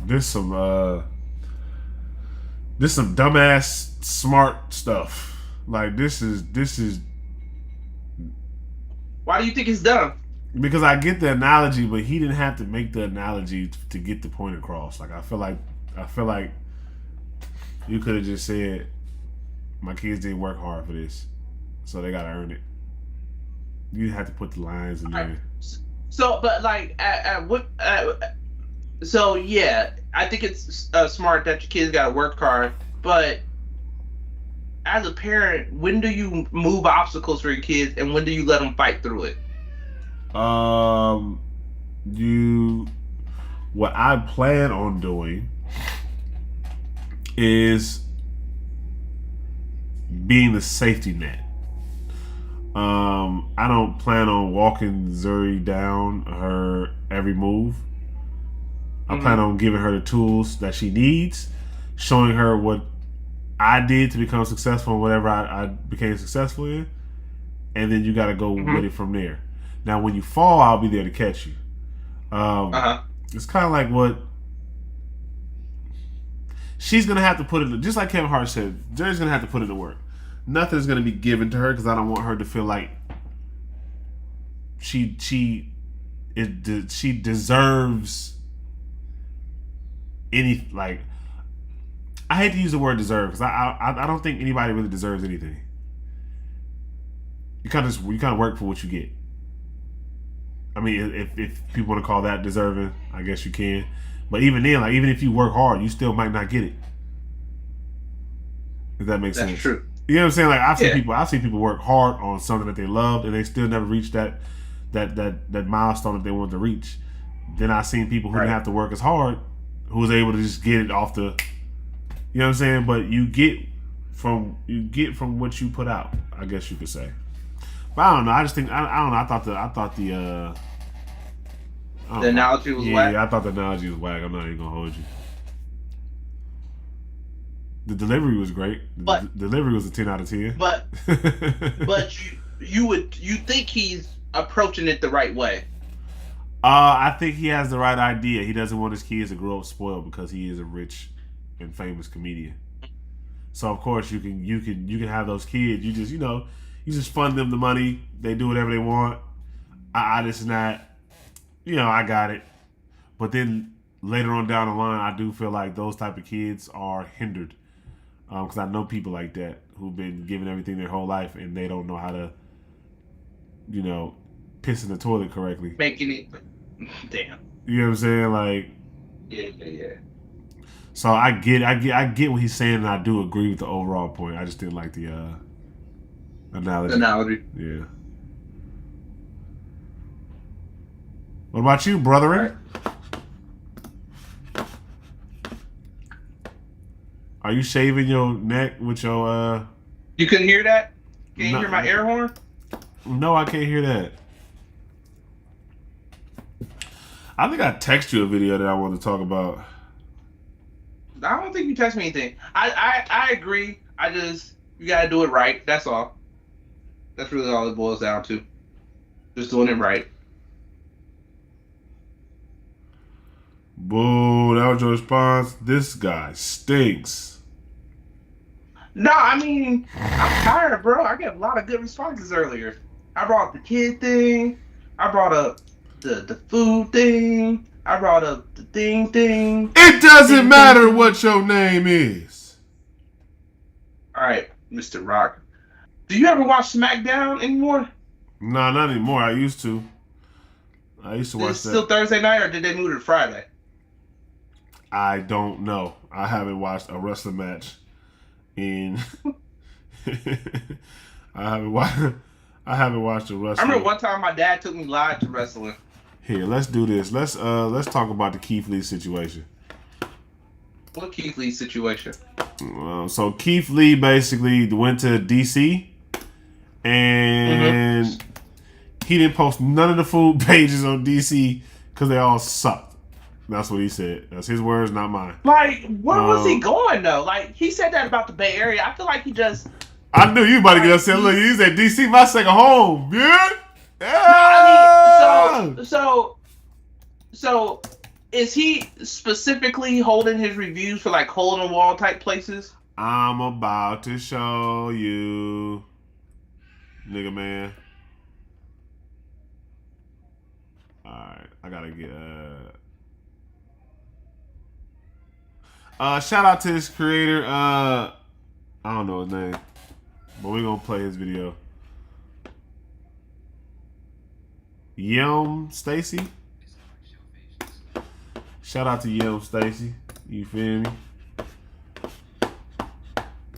dumbass smart stuff. Like this is Why do you think it's dumb? because I get the analogy, but he didn't have to make the analogy to get the point across. Like I feel like you could have just said, "My kids didn't work hard for this, so they gotta earn it." You have to put the lines in there. So, but like, so yeah, I think it's smart that your kids gotta work hard. But as a parent, when do you move obstacles for your kids, and when do you let them fight through it? What I plan on doing is being the safety net. I don't plan on walking Zuri down her every move. I plan on giving her the tools that she needs, showing her what I did to become successful in whatever I became successful in, and then you got to go with it from there. Now, when you fall, I'll be there to catch you. It's kind of like what she's going to have to put in, just like Kevin Hart said, Zuri's going to have to put in the work. Nothing's going to be given to her because I don't want her to feel like she deserves any, like, I hate to use the word deserve because I don't think anybody really deserves anything. You kind of work for what you get. I mean, if people want to call that deserving, I guess you can. But even then, like, even if you work hard, you still might not get it. If that makes sense. That's true. You know what I'm saying? Like I've seen people work hard on something that they loved and they still never reached that milestone that they wanted to reach. Then I've seen people who didn't have to work as hard, who was able to just get it off the, you know what I'm saying? But you get from what you put out, I guess you could say. But I don't know. I just think I don't know. I thought the analogy was whack. Yeah, I thought the analogy was whack. I'm not even gonna hold you. The delivery was great. The delivery was a 10 out of 10. But you think he's approaching it the right way? I think he has the right idea. He doesn't want his kids to grow up spoiled because he is a rich and famous comedian. So of course you can have those kids. You just fund them the money. They do whatever they want. I just not, I got it. But then later on down the line, I do feel like those type of kids are hindered. Because I know people like that who've been given everything their whole life and they don't know how to, piss in the toilet correctly. Making it, damn. You know what I'm saying? Like, yeah. So I get what he's saying, and I do agree with the overall point. I just didn't like the analogy. Yeah. What about you, brethren? Are you shaving your neck with your You couldn't hear that? Can you hear my air horn? No, I can't hear that. I think I texted you a video that I wanted to talk about. I don't think you text me anything. I agree. You gotta do it right. That's all. That's really all it boils down to. Just doing it right. Boo, that was your response? This guy stinks. No, I mean, I'm tired, bro. I got a lot of good responses earlier. I brought up the kid thing. I brought up the food thing. I brought up the thing. It doesn't matter what your name is. All right, Mr. Rock. Do you ever watch SmackDown anymore? No, not anymore. I used to watch that. Is it still Thursday night, or did they move it to Friday? I don't know. I haven't watched a wrestling match in. I haven't watched a wrestling. I remember one time my dad took me live to wrestling. Here, let's do this. Let's talk about the Keith Lee situation. What Keith Lee situation? So Keith Lee basically went to DC, and he didn't post none of the food pages on DC because they all sucked. That's what he said. That's his words, not mine. Like, where was he going though? Like, he said that about the Bay Area. I feel like he just I knew you about to get upset. Look, you said DC my second home, yeah. So is he specifically holding his reviews for like hole in the wall type places? I'm about to show you, nigga man. All right, I gotta get shout out to this creator. I don't know his name, but we're gonna play his video. Yum Stacy. Shout out to Yum Stacy. You feel me?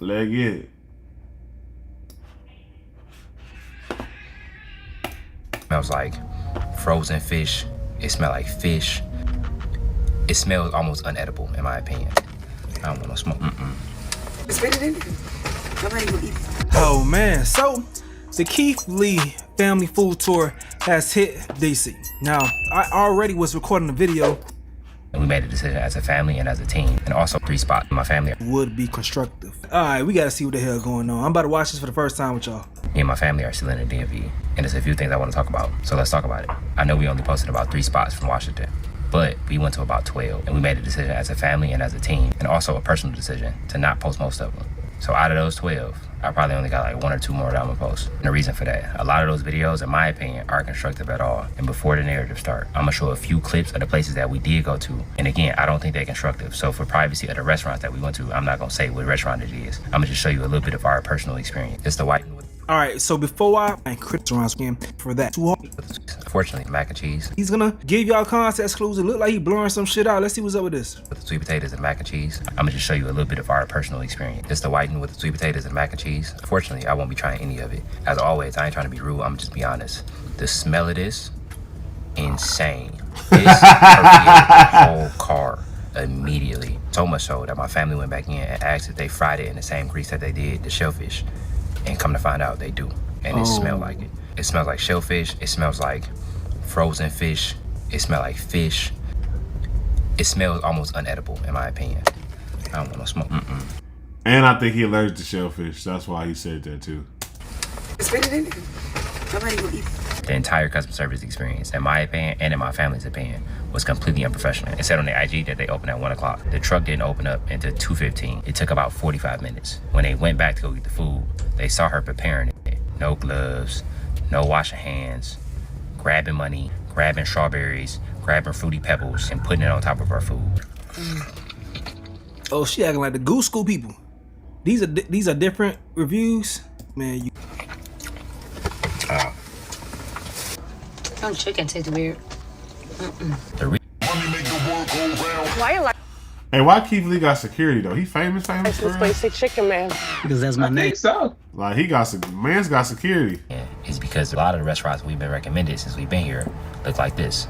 Let's get it. Smells like frozen fish. It smells like fish. It smells almost unedible, in my opinion. I don't want to smoke. Oh man, so the Keith Lee family food tour has hit DC. Now, I already was recording a video. And we made a decision as a family and as a team, and also 3 spots in my family would be constructive. All right, we gotta see what the hell going on. I'm about to watch this for the first time with y'all. Me and my family are still in the DMV, and there's a few things I want to talk about, so let's talk about it. I know we only posted about 3 spots from Washington, but we went to about 12, and we made a decision as a family and as a team, and also a personal decision to not post most of them. So out of those 12, I probably only got like 1 or 2 more that I'm gonna post. And the reason for that, a lot of those videos, in my opinion, aren't constructive at all. And before the narrative start, I'm gonna show a few clips of the places that we did go to. And again, I don't think they're constructive. So for privacy of the restaurants that we went to, I'm not gonna say what restaurant it is. I'm gonna just show you a little bit of our personal experience. It's the white. All right, so before I criticize him for that, unfortunately, mac and cheese. He's gonna give y'all context clues. It look like he blurring some shit out. Let's see what's up with this. With the sweet potatoes and mac and cheese, I'm gonna just show you a little bit of our personal experience. It's the whiting with the sweet potatoes and mac and cheese. Unfortunately, I won't be trying any of it. As always, I ain't trying to be rude. I'm just be honest. The smell of this, insane. This permeated the whole car immediately. So much so that my family went back in and asked if they fried it in the same grease that they did the shellfish. And come to find out, they do. And it smells like it. It smells like shellfish. It smells like frozen fish. It smells like fish. It smells almost unedible, in my opinion. I don't want to smoke. And I think he allergic to shellfish. That's why he said that too. The entire customer service experience, in my opinion and in my family's opinion, was completely unprofessional. It said on the IG that they opened at 1 o'clock. The truck didn't open up until 2:15. It took about 45 minutes. When they went back to go get the food, they saw her preparing it. No gloves, no washing hands, grabbing money, grabbing strawberries, grabbing Fruity Pebbles, and putting it on top of our food. Oh, she acting like the Goose School people. These are different reviews, man. You. Some chicken tastes weird. Why you like? Hey, why Keith Lee got security though? He famous for real? Basic chicken man. Because that's my name. So. Like he got man's got security. Yeah, it's because a lot of the restaurants we've been recommended since we've been here look like this.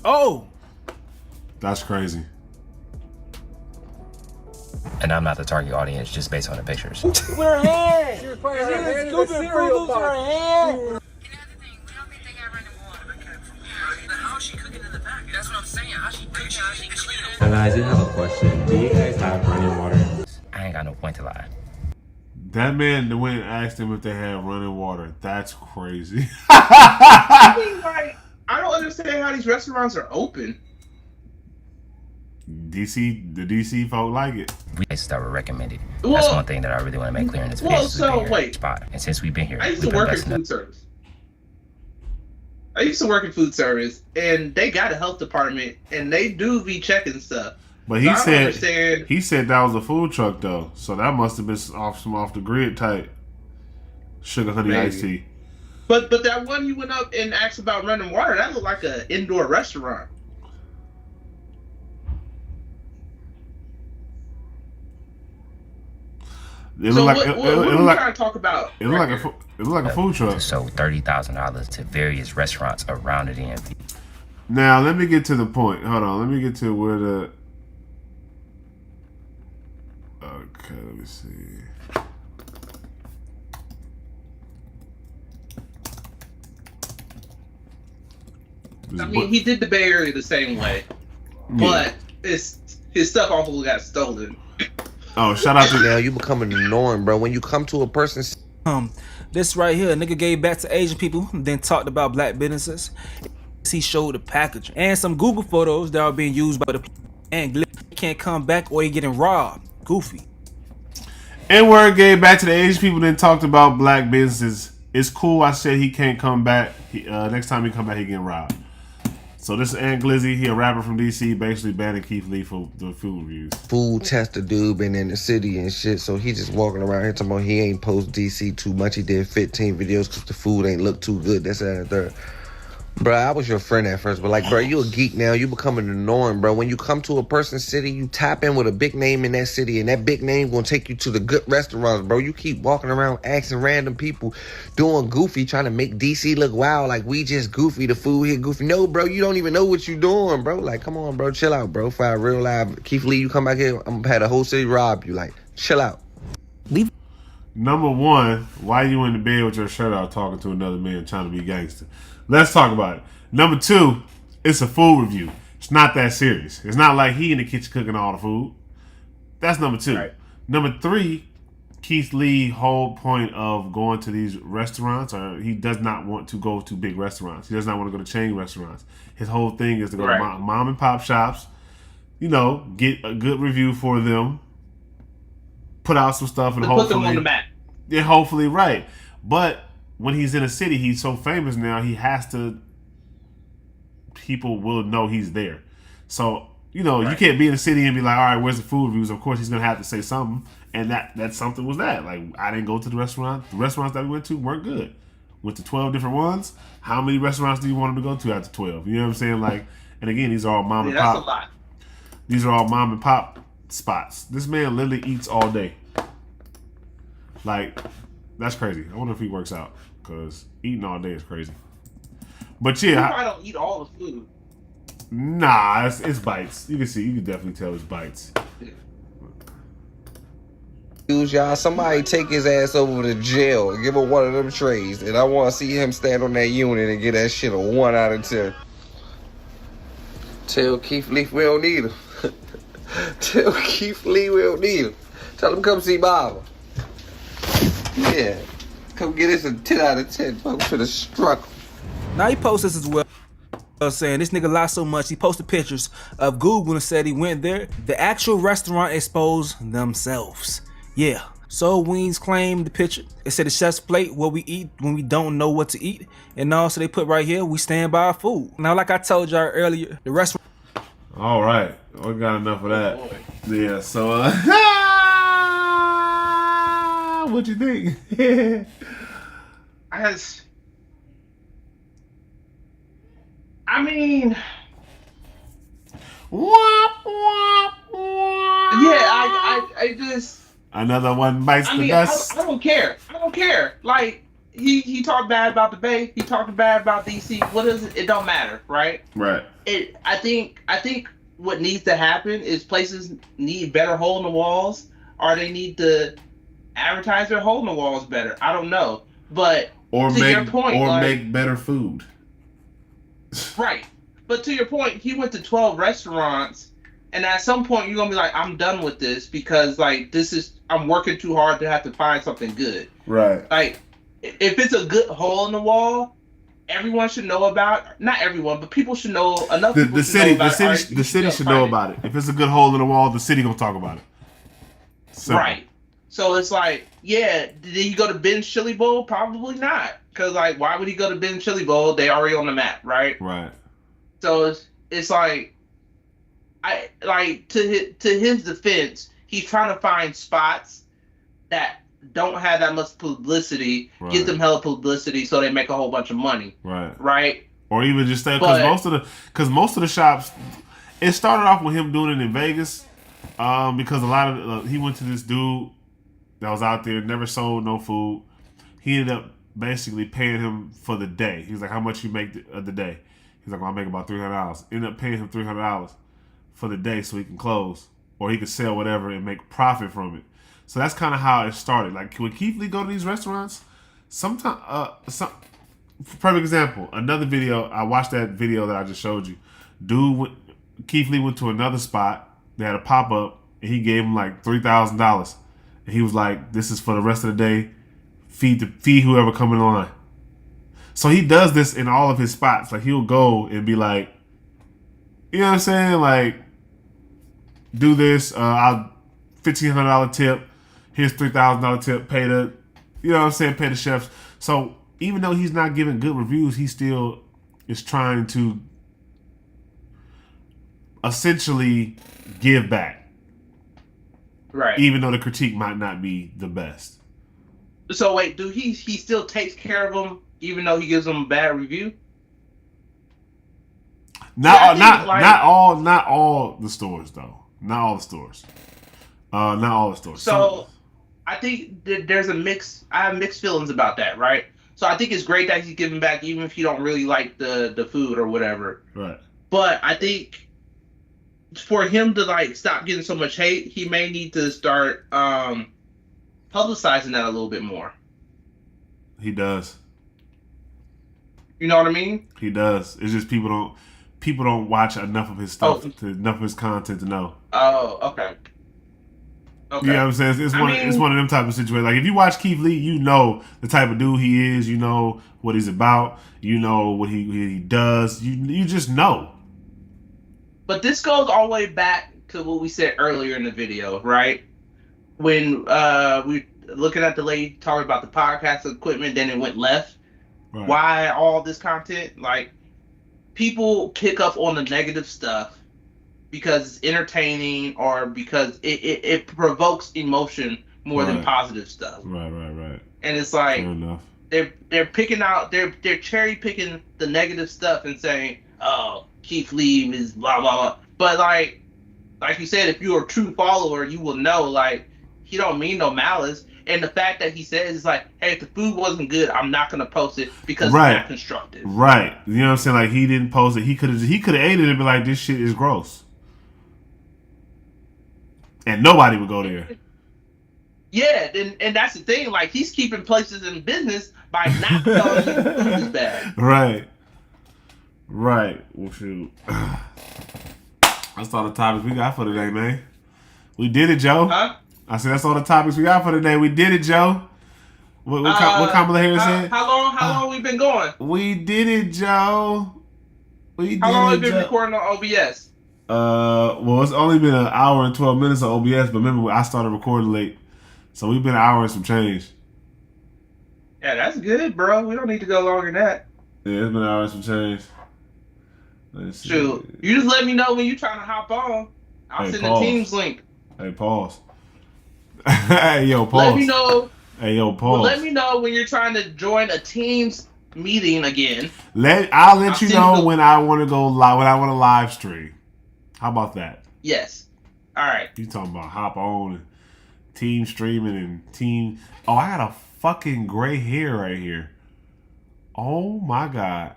Oh, that's crazy. And I'm not the target audience just based on the pictures. With her hand. She was putting her hand in the cereal box. Her hand. That's what I'm saying. How she cooking? How she cleaning? Guys, I do have a question. Do you guys have running water? I ain't got no point to lie. That man that went and asked him if they had running water. That's crazy. I mean, like, I don't understand how these restaurants are open. The DC folk like it. Places that were recommended. That's one thing that I really want to make clear in this video. Well, so wait. Spot. And since we've been here, I used to work in food service. I used to work in food service, and they got a health department, and they do be checking stuff. But he said that was a food truck though, so that must have been off the grid type sugar honey iced tea. But that one you went up and asked about running water, that looked like an indoor restaurant. It looked like what are we trying to talk about? It looked like a food truck. So $30,000 to various restaurants around the DMV. Now let me get to the point. Hold on, let me get to where the. Okay, let me see. I mean, he did the Bay Area the same way, but his stuff also got stolen. Oh, shout out to now you becoming the norm, bro. When you come to a person's This right here, a nigga gave back to Asian people, then talked about black businesses. He showed the package and some Google photos that are being used by the people, and Glizzy can't come back or he getting robbed. Goofy. N-word gave back to the Asian people, then talked about black businesses. It's cool. I said he can't come back. Next time he come back, he getting robbed. So this is Ant Glizzy. He a rapper from DC, basically banning Keith Lee for the food reviews. food tester dude been in the city and shit, so he just walking around here talking about he ain't post DC too much. He did 15 videos because the food ain't look too good. That's that and the third. Bro, I was your friend at first, but like, bro, you a geek now. You becoming the norm, bro. When you come to a person's city, you tap in with a big name in that city, and that big name gonna take you to the good restaurants, bro. You keep walking around asking random people, doing goofy, trying to make DC look wild, like we just goofy, the food here goofy. No, bro, you don't even know what you doing, bro. Like, come on, bro, chill out, bro. For a real live Keith Lee, you come back here, I'm gonna have the whole city rob you. Like, chill out. Number one, why you in the bed with your shirt out talking to another man trying to be gangster? Let's talk about it. Number two, it's a food review. It's not that serious. It's not like he in the kitchen cooking all the food. That's number two. Right. Number three, Keith Lee whole point of going to these restaurants, or he does not want to go to big restaurants. He does not want to go to chain restaurants. His whole thing is to go to mom and pop shops, you know, get a good review for them, put out some stuff, and hopefully put them on the map. Yeah, hopefully, right. But when he's in a city, he's so famous now, he has to, people will know he's there. So, you know, you can't be in the city and be like, all right, where's the food reviews? Of course, he's going to have to say something. And that something was that. Like, I didn't go to the restaurant. The restaurants that we went to weren't good. Went to 12 different ones. How many restaurants do you want him to go to after 12? You know what I'm saying? Like, and again, these are all mom and pop. That's a lot. These are all mom and pop spots. This man literally eats all day. Like, that's crazy. I wonder if he works out, because eating all day is crazy. But yeah, I don't eat all the food. Nah, it's bites. You can definitely tell it's bites. Y'all, somebody take his ass over to jail and give him one of them trays, and I want to see him stand on that unit and get that shit a 1 out of 10. Tell Keith Lee we don't need him. Tell Keith Lee we don't need him. Tell him come see Baba. Yeah, come get us a 10 out of 10. Fuck to the struggle. Now he posts this as well, saying this nigga lied so much. He posted pictures of Google and said he went there. The actual restaurant exposed themselves. Yeah. Soul Wings claimed the picture. It said the chef's plate, what we eat when we don't know what to eat. And also they put right here, we stand by our food. Now, like I told y'all earlier, the restaurant. All right, we got enough of that. Yeah. So, what you think? I mean, I just. Another one bites the dust. I don't care. I don't care. Like, he talked bad about the Bay. He talked bad about DC. What is it? It don't matter, right? Right. I think what needs to happen is places need better hole in the walls, or they need to advertise their hole in the walls better. I don't know, but your point, make better food. Right. But to your point, he went to 12 restaurants, and at some point you're gonna be like, I'm done with this, because like I'm working too hard to have to find something good. Right. Like, if it's a good hole in the wall, everyone should know about. Not everyone, but people should know enough. The city should know about it. If it's a good hole in the wall, the city gonna talk about it. Simple. Right. So it's like, yeah, did he go to Ben's Chili Bowl? Probably not. Because, like, why would he go to Ben's Chili Bowl? They already on the map, right? Right. So it's like, to his defense, he's trying to find spots that don't have that much publicity, get them hella publicity, so they make a whole bunch of money. Right. Right. Or even just that, because most of the shops, it started off with him doing it in Vegas, because a lot of he went to this dude that was out there, never sold no food. He ended up basically paying him for the day. He was like, how much you make the day? He's like, well, I make about $300. Ended up paying him $300 for the day so he can close, or he could sell whatever and make profit from it. So that's kind of how it started. Like, when Keith Lee go to these restaurants, sometimes, perfect example, another video, I watched that video that I just showed you. Keith Lee went to another spot. They had a pop-up. and he gave him like $3,000. And he was like, "This is for the rest of the day. Feed whoever coming on." So he does this in all of his spots. Like he'll go and be like, you know what I'm saying? Like, do this. I'll $1,500 tip. Here's $3,000 tip. Pay the, you know what I'm saying? Pay the chefs. So even though he's not giving good reviews, he still is trying to essentially give back. Right. Even though the critique might not be the best. So wait, do he still takes care of them even though he gives them a bad review? Not all the stores though. Not all the stores. Not all the stores. So I think that there's I have mixed feelings about that, right? So I think it's great that he's giving back even if you don't really like the food or whatever. Right. But I think for him to like stop getting so much hate, he may need to start publicizing that a little bit more. He does. You know what I mean? He does. It's just people don't watch enough of his stuff, enough of his content to know. Oh, okay. You know what I'm saying? It's one of them type of situations. Like if you watch Keith Lee, you know the type of dude he is. You know what he's about. You know what he does. You just know. But this goes all the way back to what we said earlier in the video, right? When we looking at the lady talking about the podcast equipment, then it went left. Right. Why all this content? Like people pick up on the negative stuff because it's entertaining or because it provokes emotion more than positive stuff. Right. And it's like fair enough. they're picking out they're cherry picking the negative stuff and saying, "Oh, Keith Lee is blah blah blah." But like you said, if you're a true follower, you will know like he don't mean no malice. And the fact that he says is like, "Hey, if the food wasn't good, I'm not gonna post it because it's not constructive." Right. You know what I'm saying? Like he didn't post it. He could have ate it and be like, "This shit is gross," and nobody would go there. Yeah, and that's the thing. Like he's keeping places in business by not telling you the food is bad. Right. Well, shoot. That's all the topics we got for today, man. We did it, Joe. Huh? I said that's all the topics we got for today. We did it, Joe. What Kamala Harris said? How long we been going? We did it, Joe. How long have we been recording on OBS? Well, it's only been an hour and 12 minutes on OBS, but remember I started recording late, so we've been an hour and some change. Yeah, that's good, bro. We don't need to go longer than that. Yeah, it's been an hour and some change. Let's see. Shoot, you just let me know when you're trying to hop on. I'll send the Teams link. Hey, pause. Hey, yo, pause. Let me know. Hey, yo, pause. Well, let me know when you're trying to join a Teams meeting again. I'll let you know when I want to go live. When I want to live stream. How about that? Yes. All right. You talking about hop on and team streaming and team? Oh, I got a fucking gray hair right here. Oh my god.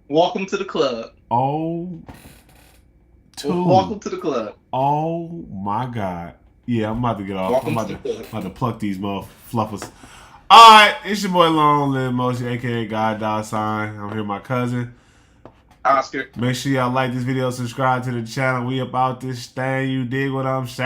Welcome to the club. Welcome to the club. Oh my god. Yeah, I'm about to get off. I'm about to pluck these fluffers. Alright, it's your boy Long Live Motion, aka God Dog Sign. I'm here with my cousin Oscar. Make sure y'all like this video, subscribe to the channel. We about this thing. You dig what I'm saying?